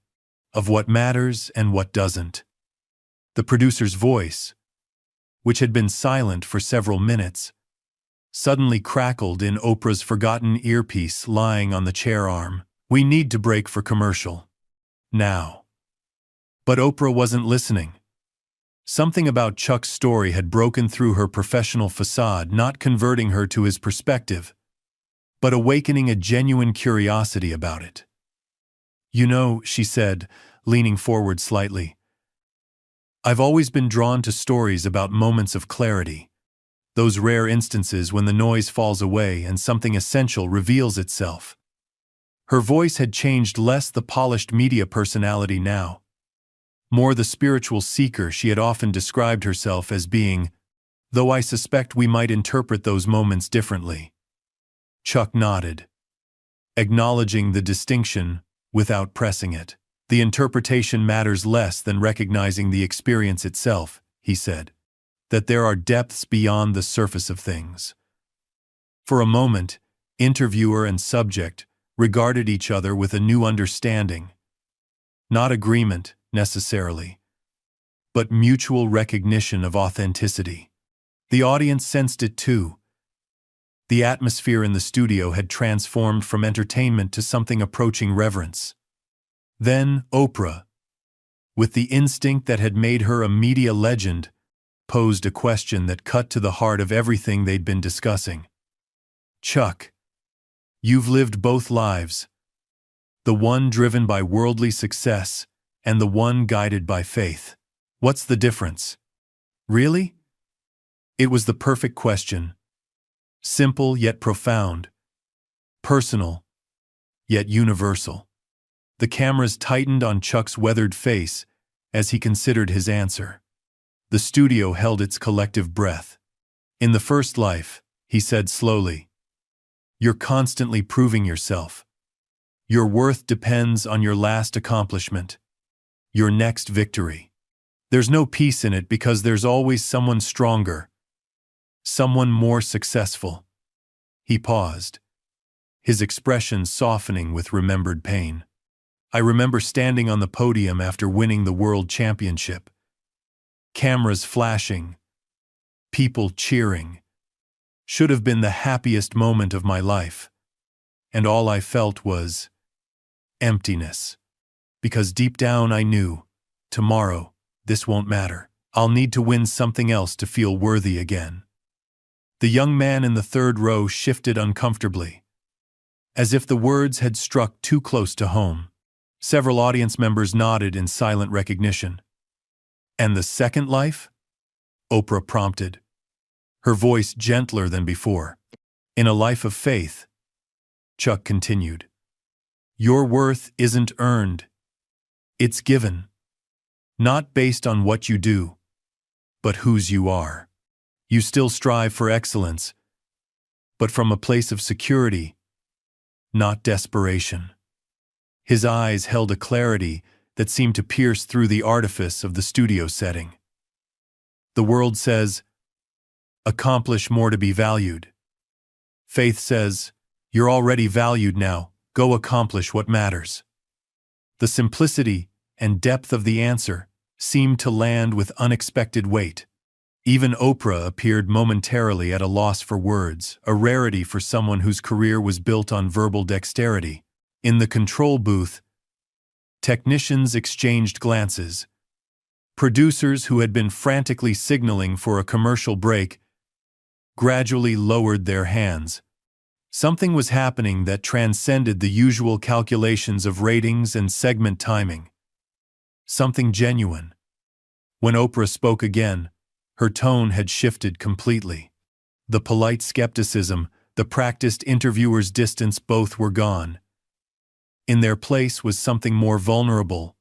of what matters and what doesn't." The producer's voice, which had been silent for several minutes, suddenly crackled in Oprah's forgotten earpiece lying on the chair arm. "We need to break for commercial. Now." But Oprah wasn't listening. Something about Chuck's story had broken through her professional facade, not converting her to his perspective, but awakening a genuine curiosity about it. "You know," she said, leaning forward slightly, "I've always been drawn to stories about moments of clarity, those rare instances when the noise falls away and something essential reveals itself." Her voice had changed, less the polished media personality now, more the spiritual seeker she had often described herself as being, though I suspect we might interpret those moments differently. Chuck nodded, acknowledging the distinction without pressing it. The interpretation matters less than recognizing the experience itself, he said, that there are depths beyond the surface of things. For a moment, interviewer and subject regarded each other with a new understanding. Not agreement, necessarily, but mutual recognition of authenticity. The audience sensed it too. The atmosphere in the studio had transformed from entertainment to something approaching reverence. Then Oprah, with the instinct that had made her a media legend, posed a question that cut to the heart of everything they'd been discussing. Chuck, you've lived both lives, the one driven by worldly success and the one guided by faith. What's the difference? Really? It was the perfect question. Simple yet profound. Personal yet universal. The cameras tightened on Chuck's weathered face as he considered his answer. The studio held its collective breath. In the first life, he said slowly, you're constantly proving yourself. Your worth depends on your last accomplishment, your next victory. There's no peace in it because there's always someone stronger, someone more successful. He paused, his expression softening with remembered pain. I remember standing on the podium after winning the world championship. Cameras flashing, people cheering. Should have been the happiest moment of my life. And all I felt was emptiness. Because deep down I knew, tomorrow, this won't matter. I'll need to win something else to feel worthy again. The young man in the third row shifted uncomfortably, as if the words had struck too close to home. Several audience members nodded in silent recognition. And the second life? Oprah prompted, her voice gentler than before. In a life of faith, Chuck continued, your worth isn't earned. It's given. Not based on what you do, but whose you are. You still strive for excellence, but from a place of security, not desperation. His eyes held a clarity that seemed to pierce through the artifice of the studio setting. The world says, accomplish more to be valued. Faith says, you're already valued now, go accomplish what matters. The simplicity and depth of the answer seemed to land with unexpected weight. Even Oprah appeared momentarily at a loss for words, a rarity for someone whose career was built on verbal dexterity. In the control booth, technicians exchanged glances. Producers who had been frantically signaling for a commercial break gradually lowered their hands. Something was happening that transcended the usual calculations of ratings and segment timing. Something genuine. When Oprah spoke again, her tone had shifted completely. The polite skepticism, the practiced interviewer's distance, both were gone. In their place was something more vulnerable,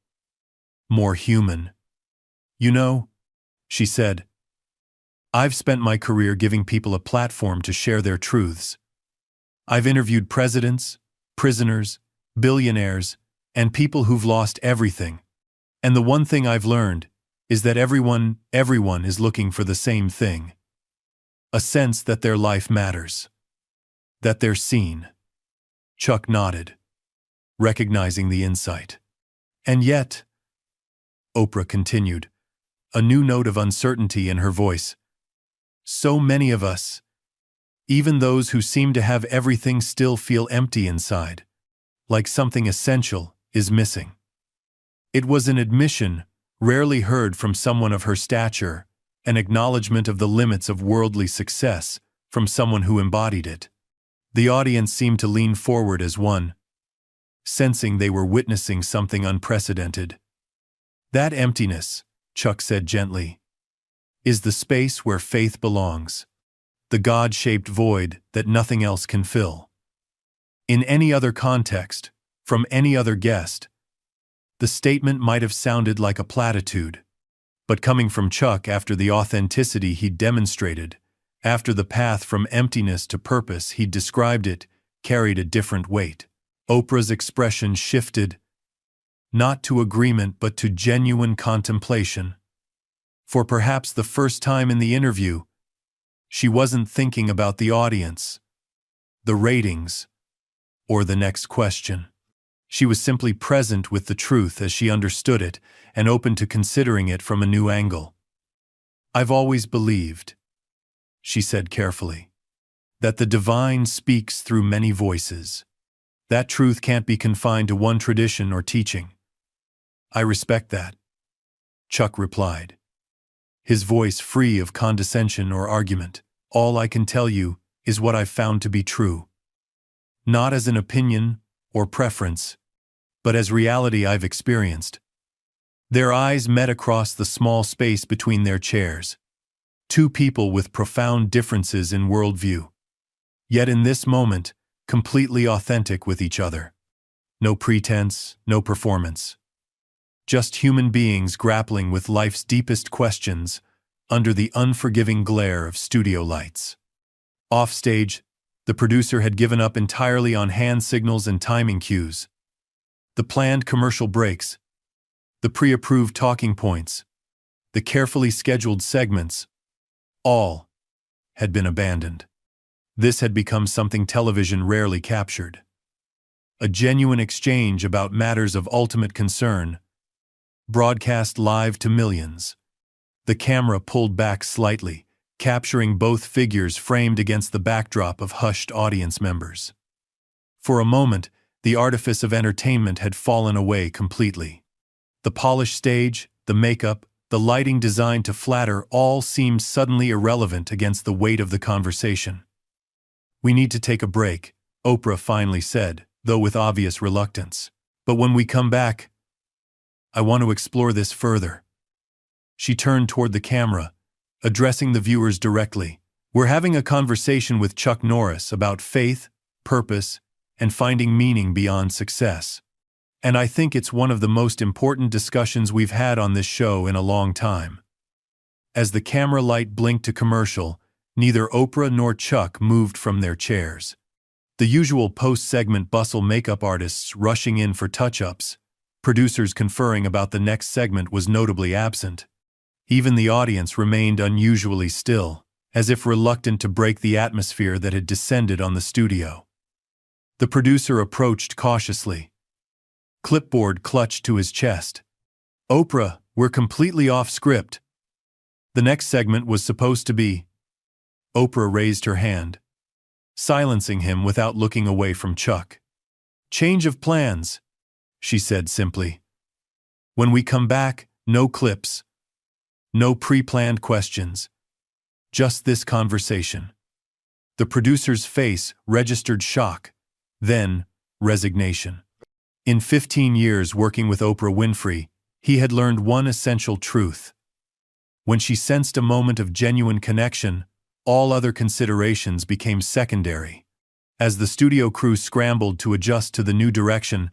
more human. You know, she said, I've spent my career giving people a platform to share their truths. I've interviewed presidents, prisoners, billionaires, and people who've lost everything. And the one thing I've learned is that everyone is looking for the same thing. A sense that their life matters. That they're seen. Chuck nodded, recognizing the insight. And yet, Oprah continued, a new note of uncertainty in her voice. So many of us, even those who seem to have everything, still feel empty inside, like something essential is missing. It was an admission rarely heard from someone of her stature, an acknowledgement of the limits of worldly success from someone who embodied it. The audience seemed to lean forward as one, sensing they were witnessing something unprecedented. That emptiness, Chuck said gently, is the space where faith belongs, the God-shaped void that nothing else can fill. In any other context, From any other guest, the statement might have sounded like a platitude. But coming from Chuck, after the authenticity he'd demonstrated, after the path from emptiness to purpose he'd described it, carried a different weight. Oprah's expression shifted, not to agreement but to genuine contemplation. For perhaps the first time in the interview, she wasn't thinking about the audience, the ratings, or the next question. She was simply present with the truth as she understood it and open to considering it from a new angle. "I've always believed," she said carefully, "that the divine speaks through many voices. That truth can't be confined to one tradition or teaching." "I respect that," Chuck replied, his voice free of condescension or argument. "All I can tell you is what I've found to be true. Not as an opinion or preference, but as reality I've experienced." Their eyes met across the small space between their chairs. Two people with profound differences in worldview, yet in this moment, completely authentic with each other. No pretense, no performance. Just human beings grappling with life's deepest questions under the unforgiving glare of studio lights. Offstage, the producer had given up entirely on hand signals and timing cues. The planned commercial breaks, the pre-approved talking points, the carefully scheduled segments, all had been abandoned. This had become something television rarely captured. A genuine exchange about matters of ultimate concern, broadcast live to millions. The camera pulled back slightly, capturing both figures framed against the backdrop of hushed audience members. For a moment, the artifice of entertainment had fallen away completely. The polished stage, the makeup, the lighting designed to flatter all seemed suddenly irrelevant against the weight of the conversation. "We need to take a break," Oprah finally said, though with obvious reluctance. "But when we come back, I want to explore this further." She turned toward the camera, addressing the viewers directly. "We're having a conversation with Chuck Norris about faith, purpose, and finding meaning beyond success. And I think it's one of the most important discussions we've had on this show in a long time." As the camera light blinked to commercial, neither Oprah nor Chuck moved from their chairs. The usual post-segment bustle, makeup artists rushing in for touch-ups, producers conferring about the next segment, was notably absent. Even the audience remained unusually still, as if reluctant to break the atmosphere that had descended on the studio. The producer approached cautiously, clipboard clutched to his chest. "Oprah, we're completely off script. The next segment was supposed to be—" Oprah raised her hand, silencing him without looking away from Chuck. "Change of plans," she said simply. "When we come back, no clips, no pre-planned questions, just this conversation." The producer's face registered shock, then resignation. In 15 years working with Oprah Winfrey, he had learned one essential truth. When she sensed a moment of genuine connection, all other considerations became secondary. As the studio crew scrambled to adjust to the new direction,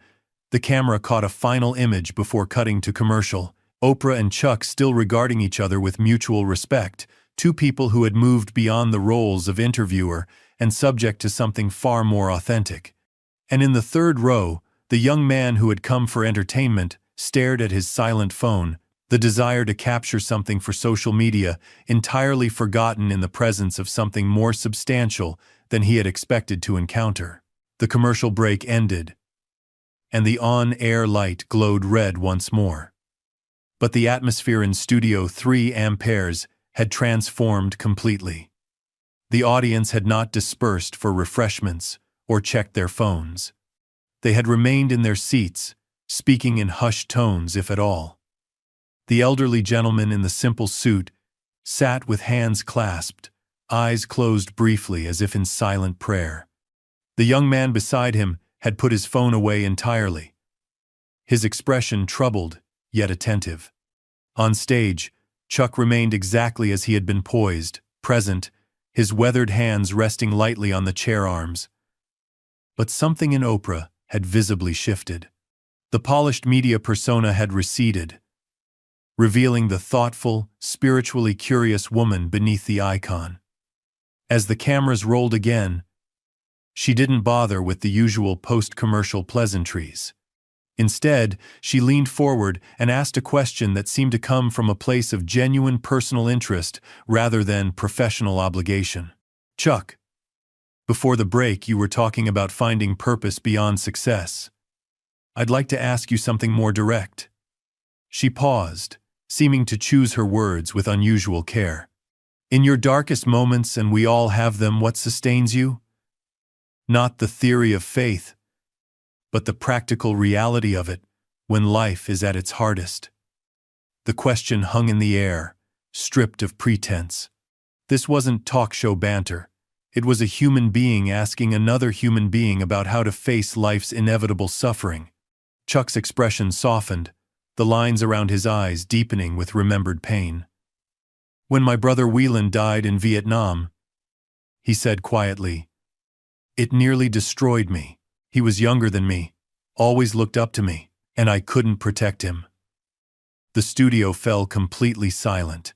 the camera caught a final image before cutting to commercial. Oprah and Chuck still regarding each other with mutual respect, two people who had moved beyond the roles of interviewer and subject to something far more authentic. And in the third row, the young man who had come for entertainment stared at his silent phone, the desire to capture something for social media entirely forgotten in the presence of something more substantial than he had expected to encounter. The commercial break ended, and the on-air light glowed red once more. But the atmosphere in Studio 3 Amperes had transformed completely. The audience had not dispersed for refreshments or checked their phones. They had remained in their seats, speaking in hushed tones, if at all. The elderly gentleman in the simple suit sat with hands clasped, eyes closed briefly as if in silent prayer. The young man beside him had put his phone away entirely, his expression troubled yet attentive. On stage, Chuck remained exactly as he had been poised, present, his weathered hands resting lightly on the chair arms. But something in Oprah had visibly shifted. The polished media persona had receded, revealing the thoughtful, spiritually curious woman beneath the icon. As the cameras rolled again, she didn't bother with the usual post-commercial pleasantries. Instead, she leaned forward and asked a question that seemed to come from a place of genuine personal interest rather than professional obligation. "Chuck, before the break you were talking about finding purpose beyond success. I'd like to ask you something more direct." She paused, seeming to choose her words with unusual care. "In your darkest moments, and we all have them, what sustains you? Not the theory of faith, but the practical reality of it when life is at its hardest." The question hung in the air, stripped of pretense. This wasn't talk show banter. It was a human being asking another human being about how to face life's inevitable suffering. Chuck's expression softened, the lines around his eyes deepening with remembered pain. "When my brother Whelan died in Vietnam," he said quietly, "it nearly destroyed me. He was younger than me, always looked up to me, and I couldn't protect him." The studio fell completely silent.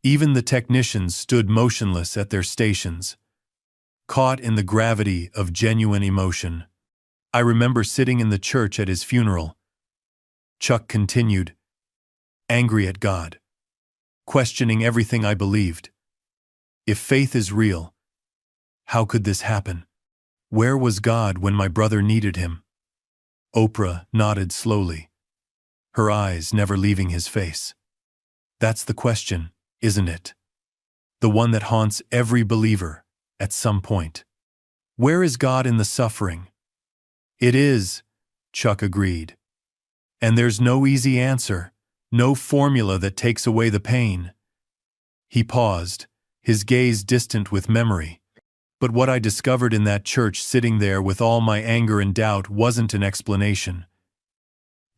Even the technicians stood motionless at their stations, caught in the gravity of genuine emotion. "I remember sitting in the church at his funeral," Chuck continued, "angry at God, questioning everything I believed. If faith is real, how could this happen? Where was God when my brother needed him?" Oprah nodded slowly, her eyes never leaving his face. "That's the question, isn't it? The one that haunts every believer at some point. Where is God in the suffering?" "It is," Chuck agreed. "And there's no easy answer, no formula that takes away the pain." He paused, his gaze distant with memory. "But what I discovered in that church, sitting there with all my anger and doubt, wasn't an explanation.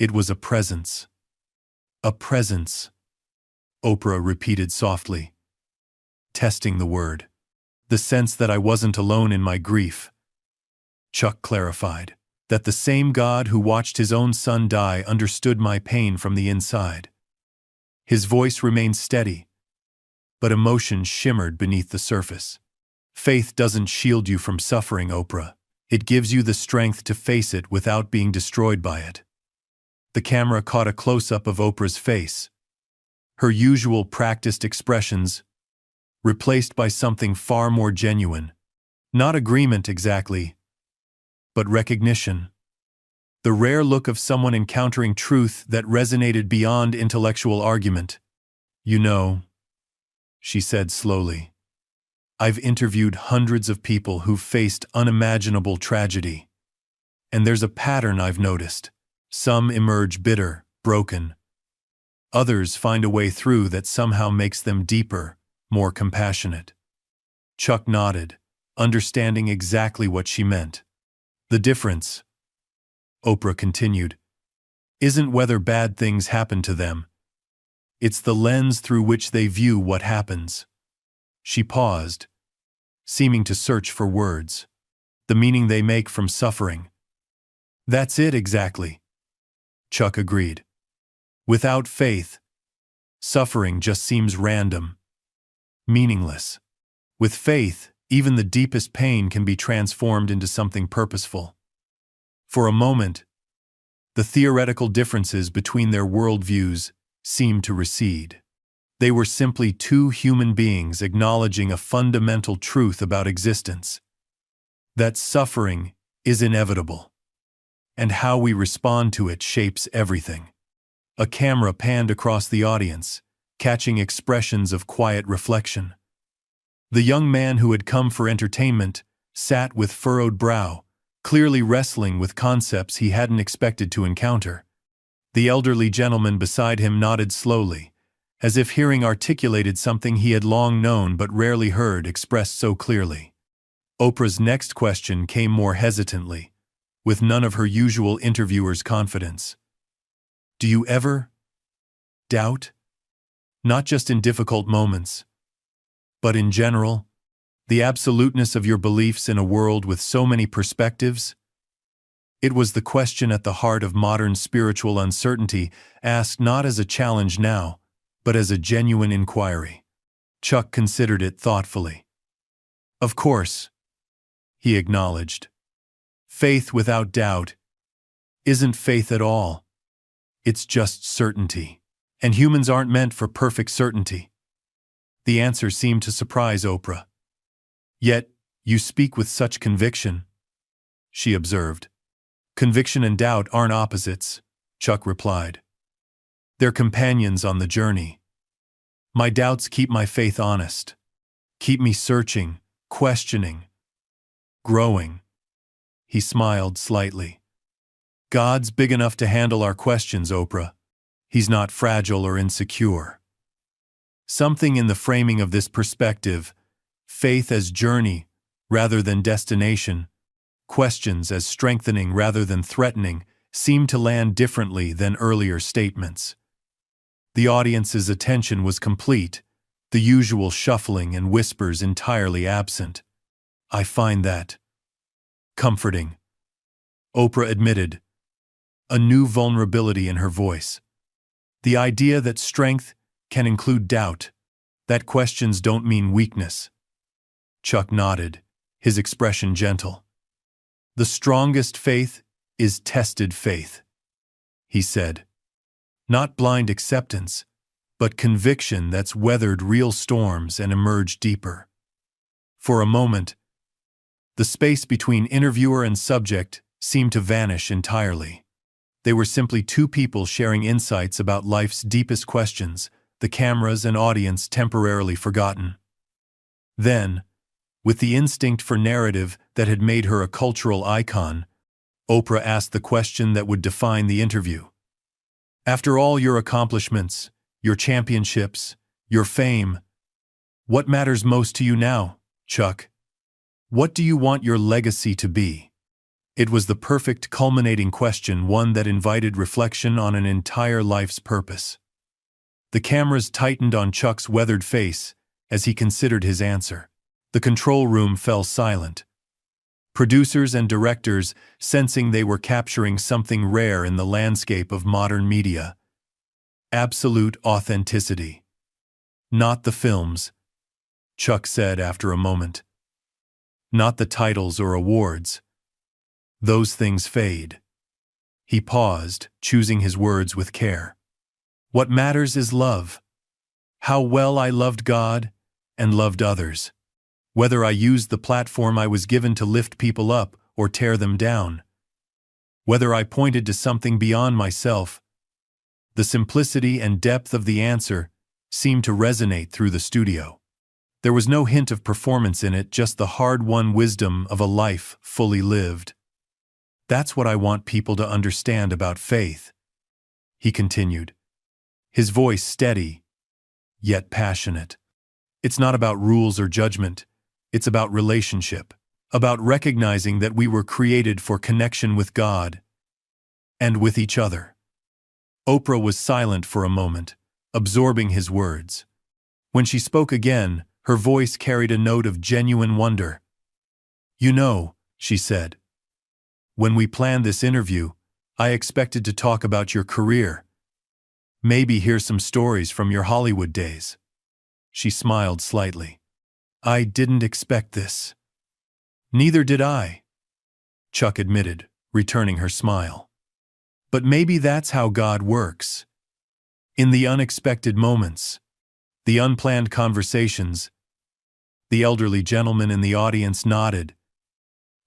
It was a presence." "A presence," Oprah repeated softly, testing the word. "The sense that I wasn't alone in my grief." Chuck clarified, "That the same God who watched his own son die understood my pain from the inside." His voice remained steady, but emotion shimmered beneath the surface. "Faith doesn't shield you from suffering, Oprah. It gives you the strength to face it without being destroyed by it." The camera caught a close-up of Oprah's face, her usual practiced expressions replaced by something far more genuine. Not agreement exactly, but recognition. The rare look of someone encountering truth that resonated beyond intellectual argument. "You know," she said slowly, "I've interviewed hundreds of people who've faced unimaginable tragedy. And there's a pattern I've noticed. Some emerge bitter, broken. Others find a way through that somehow makes them deeper, more compassionate." Chuck nodded, understanding exactly what she meant. "The difference," Oprah continued, "isn't whether bad things happen to them. It's the lens through which they view what happens." She paused, seeming to search for words. "The meaning they make from suffering." "That's it exactly," Chuck agreed. "Without faith, suffering just seems random, meaningless. With faith, even the deepest pain can be transformed into something purposeful." For a moment, the theoretical differences between their worldviews seemed to recede. They were simply two human beings acknowledging a fundamental truth about existence: that suffering is inevitable, and how we respond to it shapes everything. A camera panned across the audience, catching expressions of quiet reflection. The young man who had come for entertainment sat with furrowed brow, clearly wrestling with concepts he hadn't expected to encounter. The elderly gentleman beside him nodded slowly, as if hearing articulated something he had long known but rarely heard expressed so clearly. Oprah's next question came more hesitantly, with none of her usual interviewer's confidence. "Do you ever doubt? Not just in difficult moments, but in general? The absoluteness of your beliefs in a world with so many perspectives?" It was the question at the heart of modern spiritual uncertainty, asked not as a challenge now, but as a genuine inquiry. Chuck considered it thoughtfully. Of course, he acknowledged. Faith without doubt isn't faith at all. It's just certainty. And humans aren't meant for perfect certainty. The answer seemed to surprise Oprah. Yet, you speak with such conviction, she observed. Conviction and doubt aren't opposites, Chuck replied. They're companions on the journey. My doubts keep my faith honest, keep me searching, questioning, growing. He smiled slightly. God's big enough to handle our questions, Oprah. He's not fragile or insecure. Something in the framing of this perspective, faith as journey rather than destination, questions as strengthening rather than threatening, seemed to land differently than earlier statements. The audience's attention was complete, the usual shuffling and whispers entirely absent. I find that comforting, Oprah admitted, a new vulnerability in her voice. The idea that strength can include doubt, that questions don't mean weakness. Chuck nodded, his expression gentle. The strongest faith is tested faith, he said. Not blind acceptance, but conviction that's weathered real storms and emerged deeper. For a moment, the space between interviewer and subject seemed to vanish entirely. They were simply two people sharing insights about life's deepest questions, the cameras and audience temporarily forgotten. Then, with the instinct for narrative that had made her a cultural icon, Oprah asked the question that would define the interview. After all your accomplishments, your championships, your fame, what matters most to you now, Chuck? What do you want your legacy to be? It was the perfect culminating question, one that invited reflection on an entire life's purpose. The cameras tightened on Chuck's weathered face as he considered his answer. The control room fell silent. Producers and directors, sensing they were capturing something rare in the landscape of modern media. Absolute authenticity. Not the films, Chuck said after a moment. Not the titles or awards. Those things fade. He paused, choosing his words with care. What matters is love. How well I loved God and loved others. Whether I used the platform I was given to lift people up or tear them down. Whether I pointed to something beyond myself. The simplicity and depth of the answer seemed to resonate through the studio. There was no hint of performance in it, just the hard-won wisdom of a life fully lived. That's what I want people to understand about faith, he continued, his voice steady, yet passionate. It's not about rules or judgment, it's about relationship, about recognizing that we were created for connection with God and with each other. Oprah was silent for a moment, absorbing his words. When she spoke again, her voice carried a note of genuine wonder. You know, she said, when we planned this interview, I expected to talk about your career. Maybe hear some stories from your Hollywood days. She smiled slightly. I didn't expect this. Neither did I, Chuck admitted, returning her smile. But maybe that's how God works. In the unexpected moments, the unplanned conversations. The elderly gentleman in the audience nodded,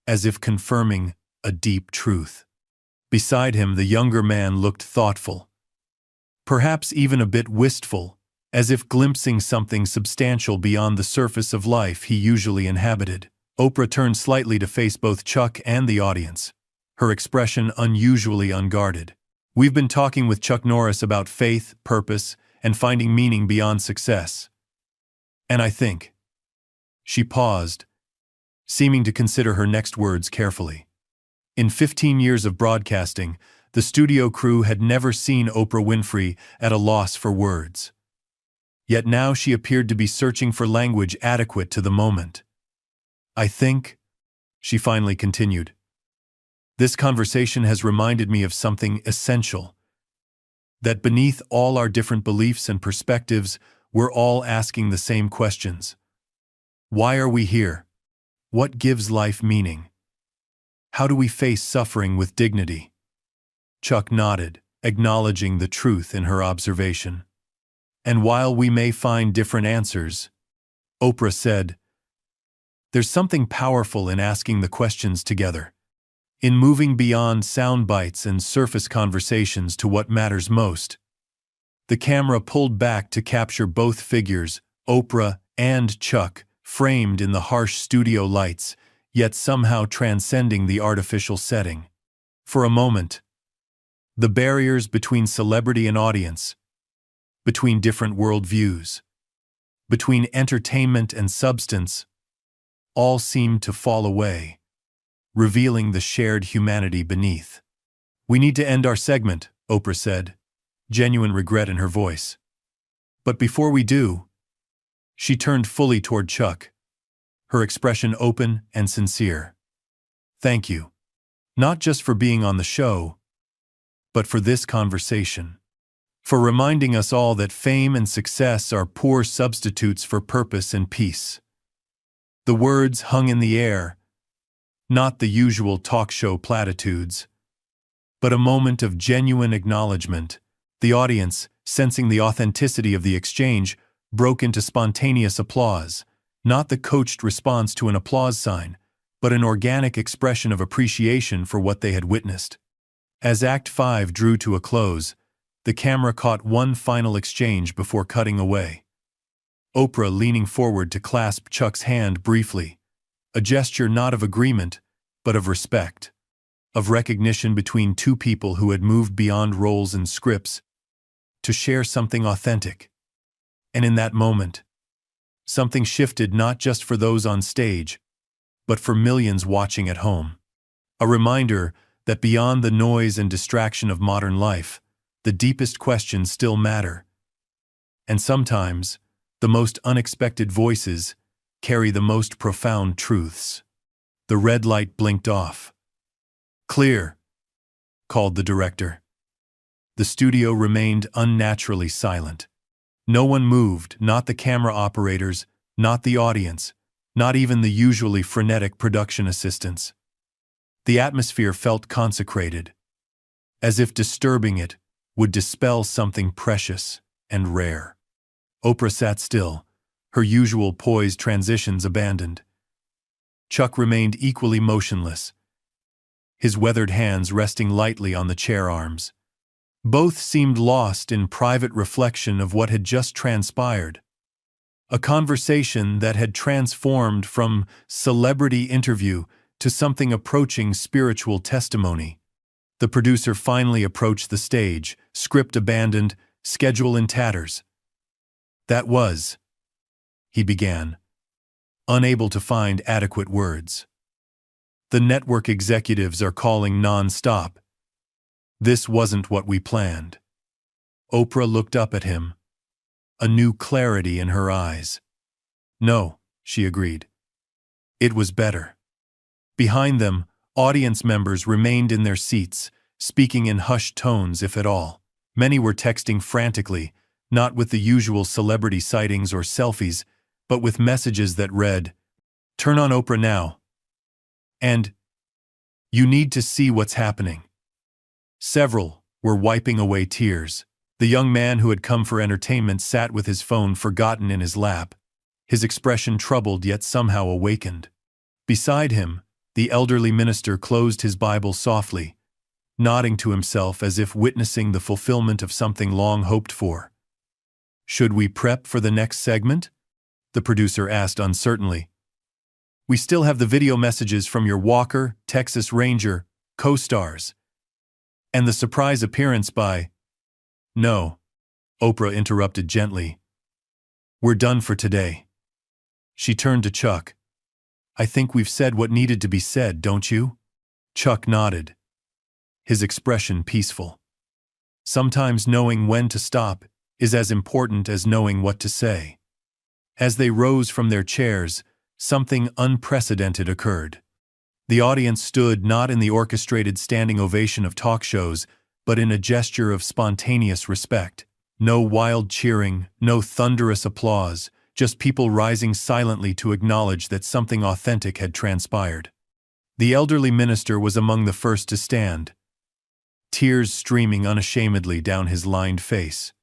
as if confirming a deep truth. Beside him, the younger man looked thoughtful, perhaps even a bit wistful, as if glimpsing something substantial beyond the surface of life he usually inhabited. Oprah turned slightly to face both Chuck and the audience, her expression unusually unguarded. We've been talking with Chuck Norris about faith, purpose, and finding meaning beyond success. And I think. She paused, seeming to consider her next words carefully. In 15 years of broadcasting, the studio crew had never seen Oprah Winfrey at a loss for words. Yet now she appeared to be searching for language adequate to the moment. I think, she finally continued, This conversation has reminded me of something essential. That beneath all our different beliefs and perspectives, we're all asking the same questions. Why are we here? What gives life meaning? How do we face suffering with dignity? Chuck nodded, acknowledging the truth in her observation. And while we may find different answers, Oprah said, there's something powerful in asking the questions together. In moving beyond sound bites and surface conversations to what matters most. The camera pulled back to capture both figures, Oprah and Chuck, framed in the harsh studio lights, yet somehow transcending the artificial setting. For a moment, the barriers between celebrity and audience, between different worldviews, between entertainment and substance, all seemed to fall away, revealing the shared humanity beneath. We need to end our segment, Oprah said, genuine regret in her voice. But before we do, she turned fully toward Chuck, her expression open and sincere. Thank you, not just for being on the show, but for this conversation. For reminding us all that fame and success are poor substitutes for purpose and peace. The words hung in the air, not the usual talk show platitudes, but a moment of genuine acknowledgement. The audience, sensing the authenticity of the exchange, broke into spontaneous applause, not the coached response to an applause sign, but an organic expression of appreciation for what they had witnessed. As Act 5 drew to a close, the camera caught one final exchange before cutting away. Oprah leaning forward to clasp Chuck's hand briefly, a gesture not of agreement, but of respect, of recognition between two people who had moved beyond roles and scripts to share something authentic. And in that moment, something shifted not just for those on stage, but for millions watching at home. A reminder that beyond the noise and distraction of modern life, the deepest questions still matter. And sometimes, the most unexpected voices carry the most profound truths. The red light blinked off. Clear, called the director. The studio remained unnaturally silent. No one moved, not the camera operators, not the audience, not even the usually frenetic production assistants. The atmosphere felt consecrated, as if disturbing it would dispel something precious and rare. Oprah sat still, her usual poised transitions abandoned. Chuck remained equally motionless, his weathered hands resting lightly on the chair arms. Both seemed lost in private reflection of what had just transpired. A conversation that had transformed from celebrity interview to something approaching spiritual testimony. The producer finally approached the stage, script abandoned, schedule in tatters. That was, he began, unable to find adequate words. The network executives are calling non-stop. This wasn't what we planned. Oprah looked up at him, a new clarity in her eyes. No, she agreed. It was better. Behind them, audience members remained in their seats, speaking in hushed tones if at all. Many were texting frantically, not with the usual celebrity sightings or selfies, but with messages that read, "Turn on Oprah now," and "You need to see what's happening." Several were wiping away tears. The young man who had come for entertainment sat with his phone forgotten in his lap, his expression troubled yet somehow awakened. Beside him, the elderly minister closed his Bible softly, nodding to himself as if witnessing the fulfillment of something long hoped for. "Should we prep for the next segment?" the producer asked uncertainly. "We still have the video messages from your Walker, Texas Ranger, co-stars. And the surprise appearance by—" "No," Oprah interrupted gently. "We're done for today." She turned to Chuck. "I think we've said what needed to be said, don't you?" Chuck nodded, his expression peaceful. Sometimes knowing when to stop is as important as knowing what to say. As they rose from their chairs, something unprecedented occurred. The audience stood not in the orchestrated standing ovation of talk shows, but in a gesture of spontaneous respect. No wild cheering, no thunderous applause, just people rising silently to acknowledge that something authentic had transpired. The elderly minister was among the first to stand, tears streaming unashamedly down his lined face.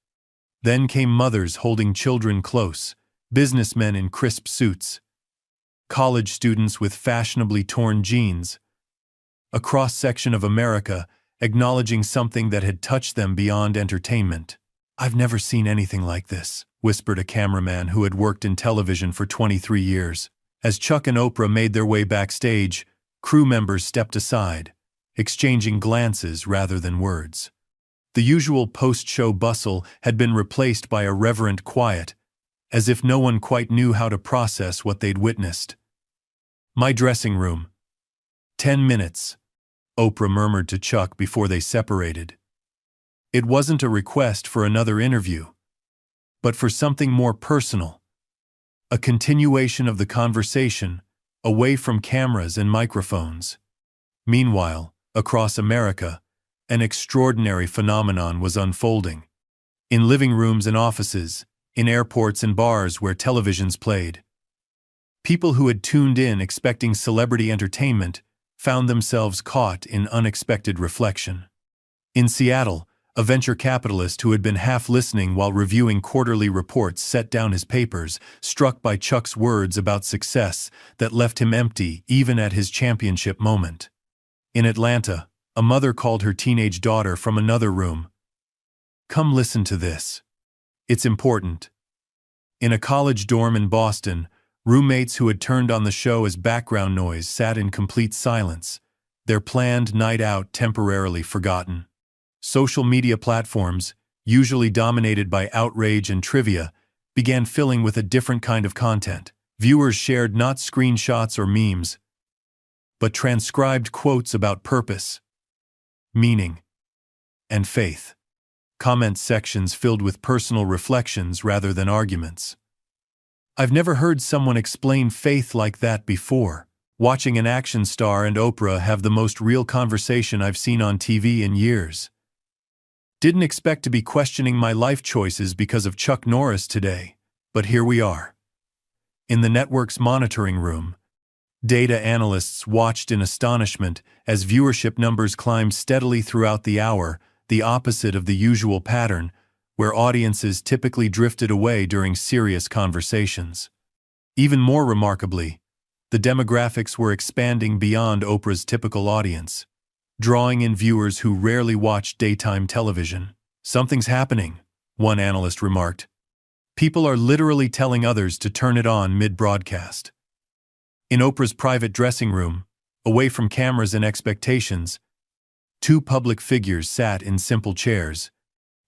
Then came mothers holding children close, businessmen in crisp suits, college students with fashionably torn jeans, a cross-section of America acknowledging something that had touched them beyond entertainment. "I've never seen anything like this," whispered a cameraman who had worked in television for 23 years. As Chuck and Oprah made their way backstage, crew members stepped aside, exchanging glances rather than words. The usual post-show bustle had been replaced by a reverent quiet, as if no one quite knew how to process what they'd witnessed. "My dressing room. 10 minutes," Oprah murmured to Chuck before they separated. It wasn't a request for another interview, but for something more personal. A continuation of the conversation, away from cameras and microphones. Meanwhile, across America, an extraordinary phenomenon was unfolding. In living rooms and offices, in airports and bars where televisions played, people who had tuned in expecting celebrity entertainment found themselves caught in unexpected reflection. In Seattle, a venture capitalist who had been half listening while reviewing quarterly reports set down his papers, struck by Chuck's words about success that left him empty even at his championship moment. In Atlanta, a mother called her teenage daughter from another room. "Come listen to this. It's important." In a college dorm in Boston, roommates who had turned on the show as background noise sat in complete silence, their planned night out temporarily forgotten. Social media platforms, usually dominated by outrage and trivia, began filling with a different kind of content. Viewers shared not screenshots or memes, but transcribed quotes about purpose, meaning, and faith. Comment sections filled with personal reflections rather than arguments. "I've never heard someone explain faith like that before. Watching an action star and Oprah have the most real conversation I've seen on TV in years. Didn't expect to be questioning my life choices because of Chuck Norris today, but here we are." In the network's monitoring room, data analysts watched in astonishment as viewership numbers climbed steadily throughout the hour, the opposite of the usual pattern, where audiences typically drifted away during serious conversations. Even more remarkably, the demographics were expanding beyond Oprah's typical audience, drawing in viewers who rarely watched daytime television. "Something's happening," one analyst remarked. "People are literally telling others to turn it on mid-broadcast." In Oprah's private dressing room, away from cameras and expectations, two public figures sat in simple chairs,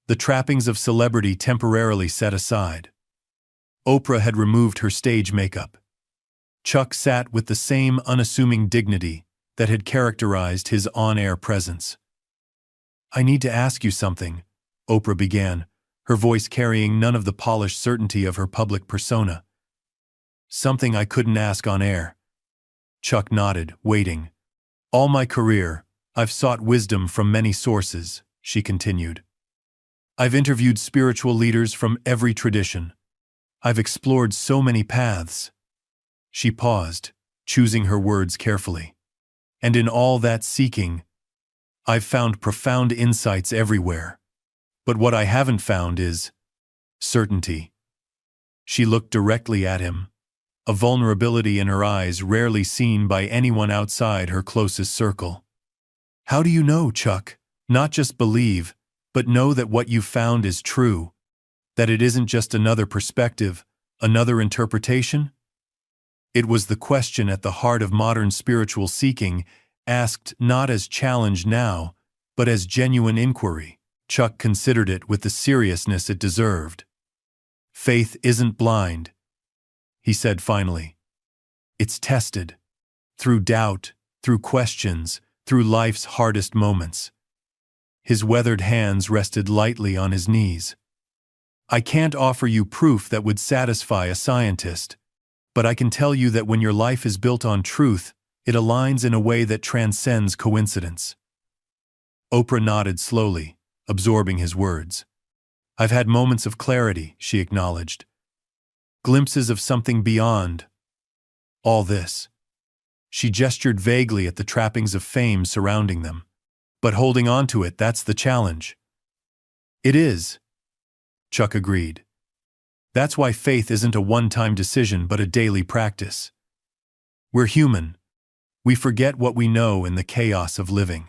the trappings of celebrity temporarily set aside. Oprah had removed her stage makeup. Chuck sat with the same unassuming dignity that had characterized his on-air presence. "I need to ask you something," Oprah began, her voice carrying none of the polished certainty of her public persona. "Something I couldn't ask on air." Chuck nodded, waiting. "All my career, I've sought wisdom from many sources," she continued. "I've interviewed spiritual leaders from every tradition. I've explored so many paths." She paused, choosing her words carefully. "And in all that seeking, I've found profound insights everywhere. But what I haven't found is certainty." She looked directly at him, a vulnerability in her eyes rarely seen by anyone outside her closest circle. "How do you know, Chuck? Not just believe, but know that what you've found is true, that it isn't just another perspective, another interpretation?" It was the question at the heart of modern spiritual seeking, asked not as challenge now, but as genuine inquiry. Chuck considered it with the seriousness it deserved. "Faith isn't blind," he said finally. "It's tested. Through doubt, through questions, through life's hardest moments." His weathered hands rested lightly on his knees. "I can't offer you proof that would satisfy a scientist, but I can tell you that when your life is built on truth, It aligns in a way that transcends coincidence. Oprah nodded slowly, absorbing his words. I've had moments of clarity, she acknowledged. Glimpses of something beyond all this. She gestured vaguely at the trappings of fame surrounding them. But holding on to it, that's the challenge. It is, Chuck agreed. That's why faith isn't a one-time decision but a daily practice. We're human. We forget what we know in the chaos of living.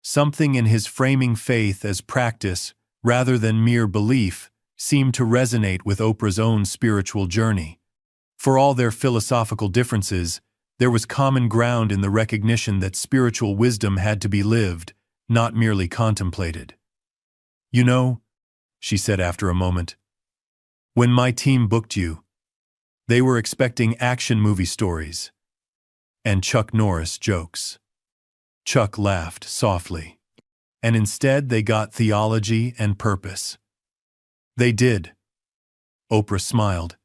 Something in his framing faith as practice, rather than mere belief, seemed to resonate with Oprah's own spiritual journey. For all their philosophical differences, there was common ground in the recognition that spiritual wisdom had to be lived, not merely contemplated. You know, she said after a moment, when my team booked you, they were expecting action movie stories and Chuck Norris jokes. Chuck laughed softly. And instead they got theology and purpose. They did. Oprah smiled.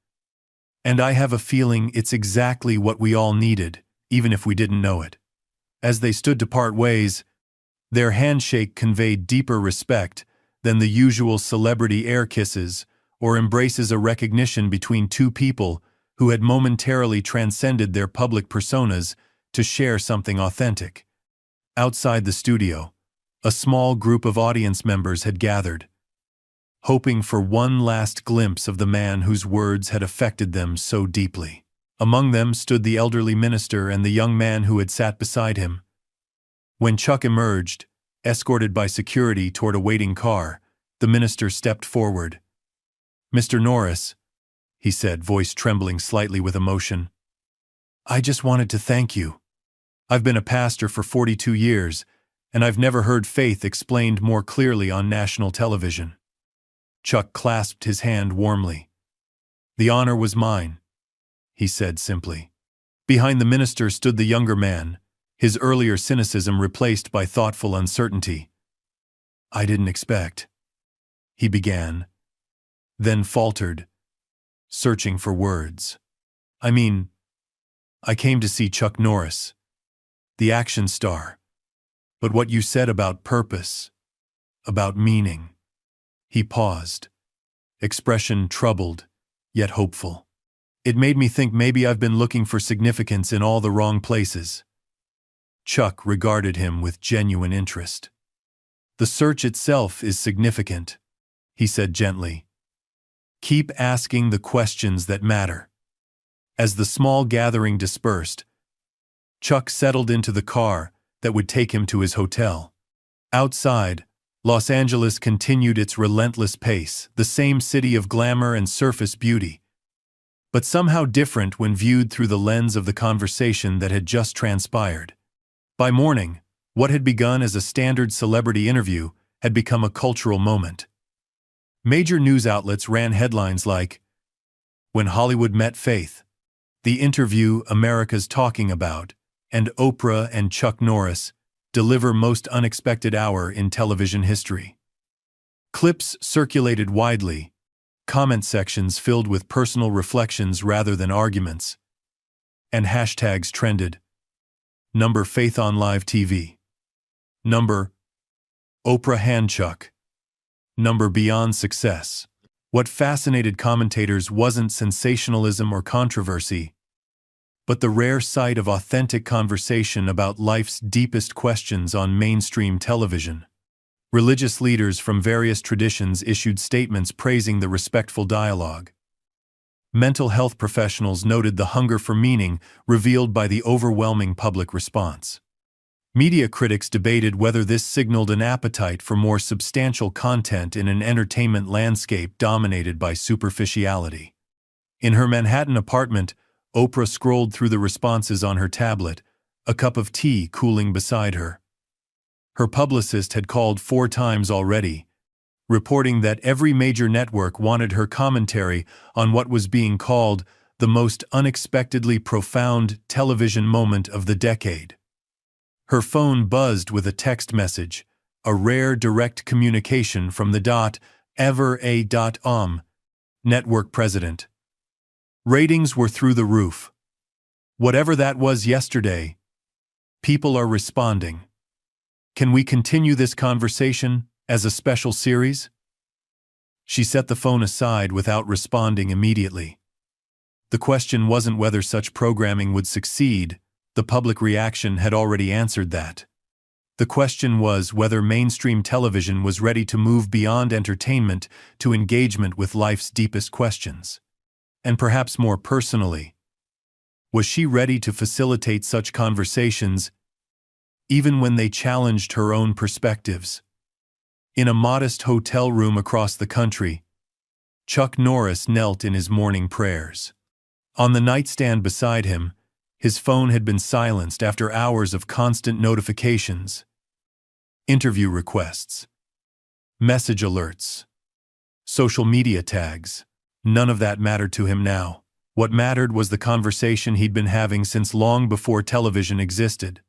And I have a feeling it's exactly what we all needed, even if we didn't know it. As they stood to part ways, their handshake conveyed deeper respect than the usual celebrity air kisses or embraces a recognition between two people who had momentarily transcended their public personas to share something authentic. Outside the studio, a small group of audience members had gathered, hoping for one last glimpse of the man whose words had affected them so deeply. Among them stood the elderly minister and the young man who had sat beside him. When Chuck emerged, escorted by security toward a waiting car, the minister stepped forward. Mr. Norris, he said, voice trembling slightly with emotion, I just wanted to thank you. I've been a pastor for 42 years, and I've never heard faith explained more clearly on national television. Chuck clasped his hand warmly. The honor was mine, he said simply. Behind the minister stood the younger man, his earlier cynicism replaced by thoughtful uncertainty. I didn't expect, he began, then faltered, searching for words. I came to see Chuck Norris, the action star. But what you said about purpose, about meaning. He paused, expression troubled, yet hopeful. It made me think maybe I've been looking for significance in all the wrong places. Chuck regarded him with genuine interest. The search itself is significant, he said gently. Keep asking the questions that matter. As the small gathering dispersed, Chuck settled into the car that would take him to his hotel. Outside, Los Angeles continued its relentless pace, the same city of glamour and surface beauty, but somehow different when viewed through the lens of the conversation that had just transpired. By morning, what had begun as a standard celebrity interview had become a cultural moment. Major news outlets ran headlines like, When Hollywood Met Faith, the interview America's talking about, and Oprah and Chuck Norris deliver most unexpected hour in television history. Clips circulated widely, comment sections filled with personal reflections rather than arguments, and hashtags trended. Number Faith on Live TV. Number Oprah hand Chuck. Number Beyond Success. What fascinated commentators wasn't sensationalism or controversy, but the rare sight of authentic conversation about life's deepest questions on mainstream television. Religious leaders from various traditions issued statements praising the respectful dialogue. Mental health professionals noted the hunger for meaning revealed by the overwhelming public response. Media critics debated whether this signaled an appetite for more substantial content in an entertainment landscape dominated by superficiality. In her Manhattan apartment, Oprah scrolled through the responses on her tablet, a cup of tea cooling beside her. Her publicist had called 4 times already, reporting that every major network wanted her commentary on what was being called the most unexpectedly profound television moment of the decade. Her phone buzzed with a text message, a rare direct communication from the .ever.a.om network president. Ratings were through the roof. Whatever that was yesterday, people are responding. Can we continue this conversation as a special series? She set the phone aside without responding immediately. The question wasn't whether such programming would succeed. The public reaction had already answered that. The question was whether mainstream television was ready to move beyond entertainment to engagement with life's deepest questions. And perhaps more personally, was she ready to facilitate such conversations even when they challenged her own perspectives? In a modest hotel room across the country, Chuck Norris knelt in his morning prayers. On the nightstand beside him, his phone had been silenced after hours of constant notifications, interview requests, message alerts, social media tags. None of that mattered to him now. What mattered was the conversation he'd been having since long before television existed.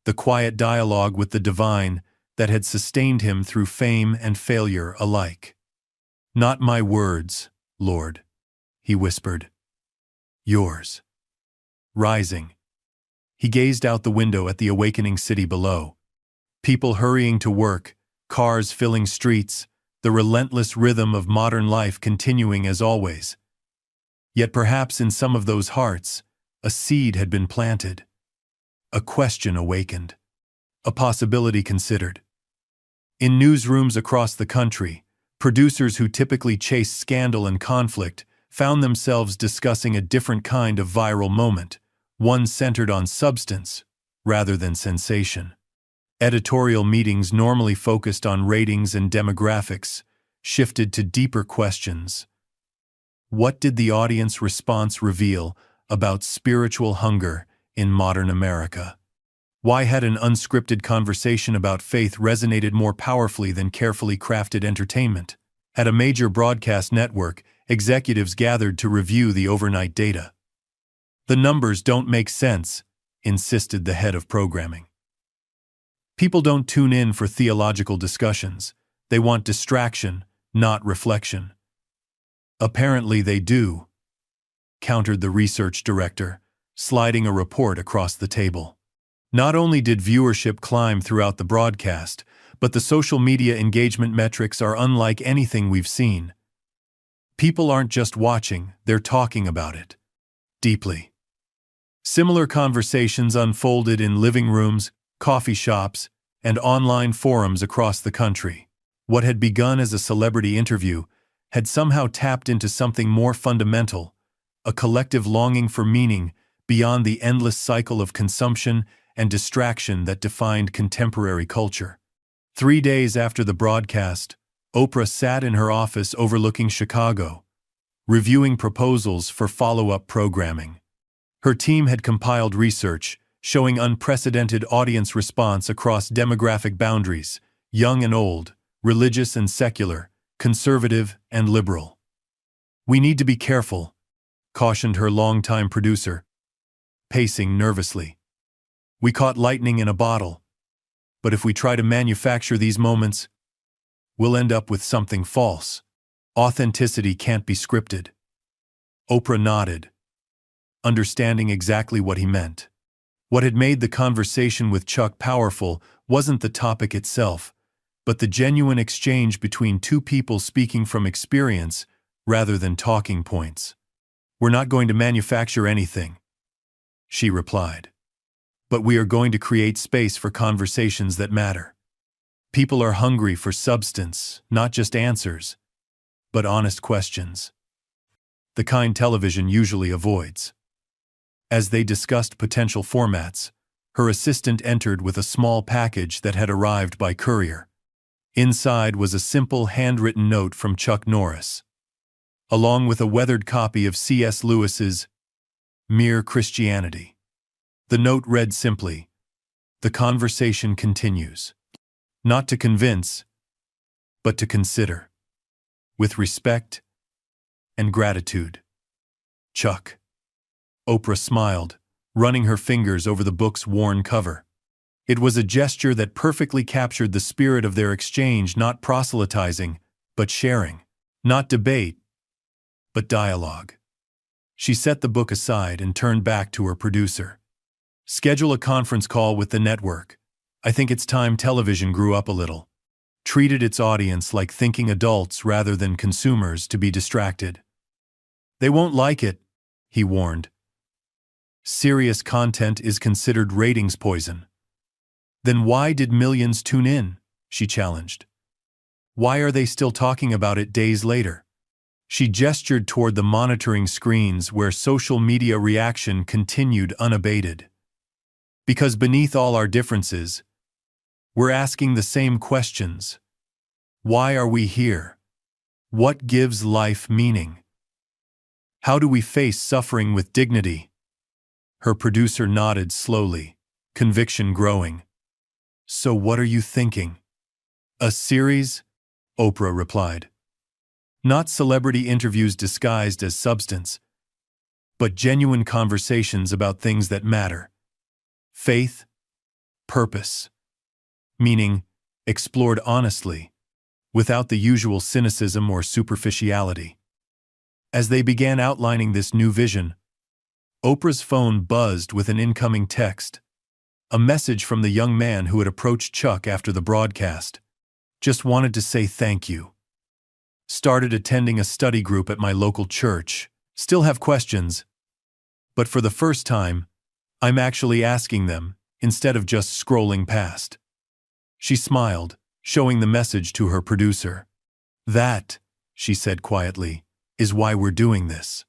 The quiet dialogue with the divine that had sustained him through fame and failure alike. "Not my words, Lord," he whispered. "Yours." Rising, he gazed out the window at the awakening city below. People hurrying to work, cars filling streets, the relentless rhythm of modern life continuing as always. Yet perhaps in some of those hearts, a seed had been planted. A question awakened. A possibility considered. In newsrooms across the country, producers who typically chase scandal and conflict found themselves discussing a different kind of viral moment, one centered on substance rather than sensation. Editorial meetings normally focused on ratings and demographics shifted to deeper questions. What did the audience response reveal about spiritual hunger in modern America? Why had an unscripted conversation about faith resonated more powerfully than carefully crafted entertainment? At a major broadcast network, executives gathered to review the overnight data. "The numbers don't make sense," insisted the head of programming. "People don't tune in for theological discussions. They want distraction, not reflection." "Apparently they do," countered the research director, sliding a report across the table. Not only did viewership climb throughout the broadcast, but the social media engagement metrics are unlike anything we've seen. People aren't just watching, they're talking about it. Deeply. Similar conversations unfolded in living rooms, coffee shops, and online forums across the country. What had begun as a celebrity interview had somehow tapped into something more fundamental, a collective longing for meaning beyond the endless cycle of consumption and distraction that defined contemporary culture. 3 days after the broadcast, Oprah sat in her office overlooking Chicago, reviewing proposals for follow-up programming. Her team had compiled research showing unprecedented audience response across demographic boundaries, young and old, religious and secular, conservative and liberal. "We need to be careful," cautioned her longtime producer, pacing nervously. "We caught lightning in a bottle, but if we try to manufacture these moments, we'll end up with something false. Authenticity can't be scripted." Oprah nodded, understanding exactly what he meant. What had made the conversation with Chuck powerful wasn't the topic itself, but the genuine exchange between two people speaking from experience rather than talking points. "We're not going to manufacture anything," she replied. "But we are going to create space for conversations that matter. People are hungry for substance, not just answers, but honest questions. The kind television usually avoids." As they discussed potential formats, her assistant entered with a small package that had arrived by courier. Inside was a simple handwritten note from Chuck Norris, along with a weathered copy of C.S. Lewis's Mere Christianity. The note read simply, "The conversation continues. Not to convince, but to consider. With respect and gratitude. Chuck." Oprah smiled, running her fingers over the book's worn cover. It was a gesture that perfectly captured the spirit of their exchange, not proselytizing, but sharing. Not debate, but dialogue. She set the book aside and turned back to her producer. "Schedule a conference call with the network. I think it's time television grew up a little. Treated its audience like thinking adults rather than consumers to be distracted." "They won't like it," he warned. "Serious content is considered ratings poison." "Then why did millions tune in?" she challenged. "Why are they still talking about it days later?" She gestured toward the monitoring screens where social media reaction continued unabated. "Because beneath all our differences, we're asking the same questions. Why are we here? What gives life meaning? How do we face suffering with dignity?" Her producer nodded slowly, conviction growing. "So what are you thinking?" "A series?" Oprah replied. "Not celebrity interviews disguised as substance, but genuine conversations about things that matter. Faith, purpose, meaning, explored honestly, without the usual cynicism or superficiality." As they began outlining this new vision, Oprah's phone buzzed with an incoming text, a message from the young man who had approached Chuck after the broadcast. "Just wanted to say thank you. Started attending a study group at my local church. Still have questions, but for the first time, I'm actually asking them, instead of just scrolling past." She smiled, showing the message to her producer. "That," she said quietly, "is why we're doing this."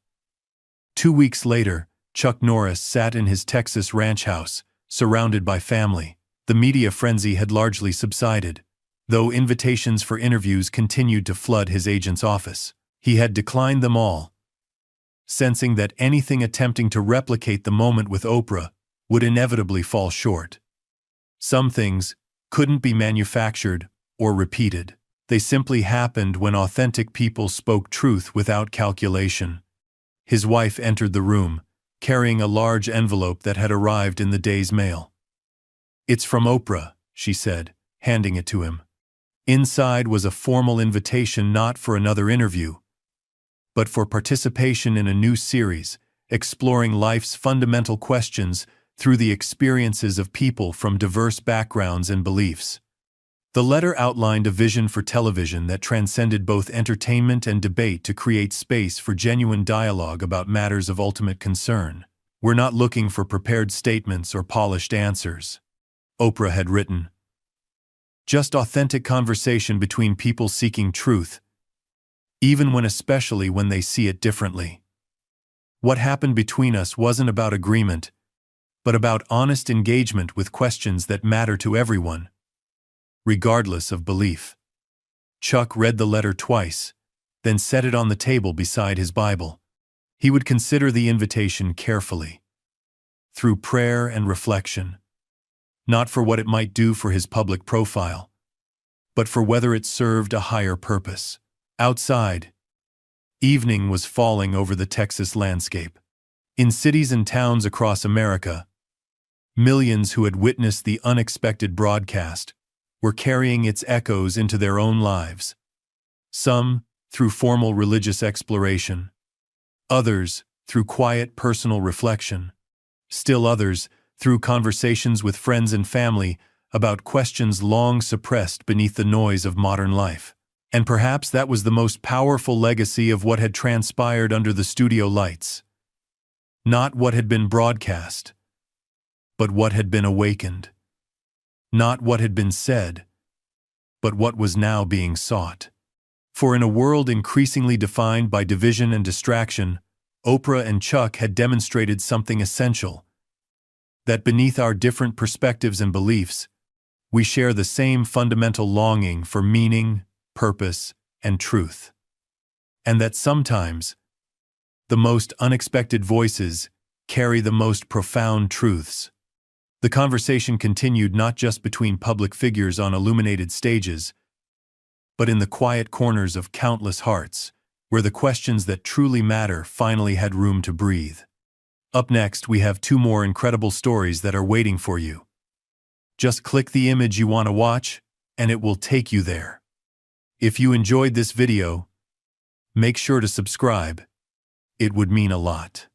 2 weeks later, Chuck Norris sat in his Texas ranch house, surrounded by family. The media frenzy had largely subsided, though invitations for interviews continued to flood his agent's office. He had declined them all, sensing that anything attempting to replicate the moment with Oprah would inevitably fall short. Some things couldn't be manufactured or repeated. They simply happened when authentic people spoke truth without calculation. His wife entered the room, carrying a large envelope that had arrived in the day's mail. "It's from Oprah," she said, handing it to him. Inside was a formal invitation not for another interview, but for participation in a new series, exploring life's fundamental questions through the experiences of people from diverse backgrounds and beliefs. The letter outlined a vision for television that transcended both entertainment and debate to create space for genuine dialogue about matters of ultimate concern. "We're not looking for prepared statements or polished answers," Oprah had written. "Just authentic conversation between people seeking truth, especially when they see it differently. What happened between us wasn't about agreement, but about honest engagement with questions that matter to everyone, regardless of belief." Chuck read the letter twice, then set it on the table beside his Bible. He would consider the invitation carefully, through prayer and reflection, not for what it might do for his public profile, but for whether it served a higher purpose. Outside, evening was falling over the Texas landscape. In cities and towns across America, millions who had witnessed the unexpected broadcast were carrying its echoes into their own lives. Some through formal religious exploration, others through quiet personal reflection, still others through conversations with friends and family about questions long suppressed beneath the noise of modern life. And perhaps that was the most powerful legacy of what had transpired under the studio lights. Not what had been broadcast, but what had been awakened. Not what had been said, but what was now being sought. For in a world increasingly defined by division and distraction, Oprah and Chuck had demonstrated something essential: that beneath our different perspectives and beliefs, we share the same fundamental longing for meaning, purpose, and truth. And that sometimes, the most unexpected voices carry the most profound truths. The conversation continued not just between public figures on illuminated stages, but in the quiet corners of countless hearts, where the questions that truly matter finally had room to breathe. Up next, we have 2 more incredible stories that are waiting for you. Just click the image you want to watch, and it will take you there. If you enjoyed this video, make sure to subscribe It would mean a lot.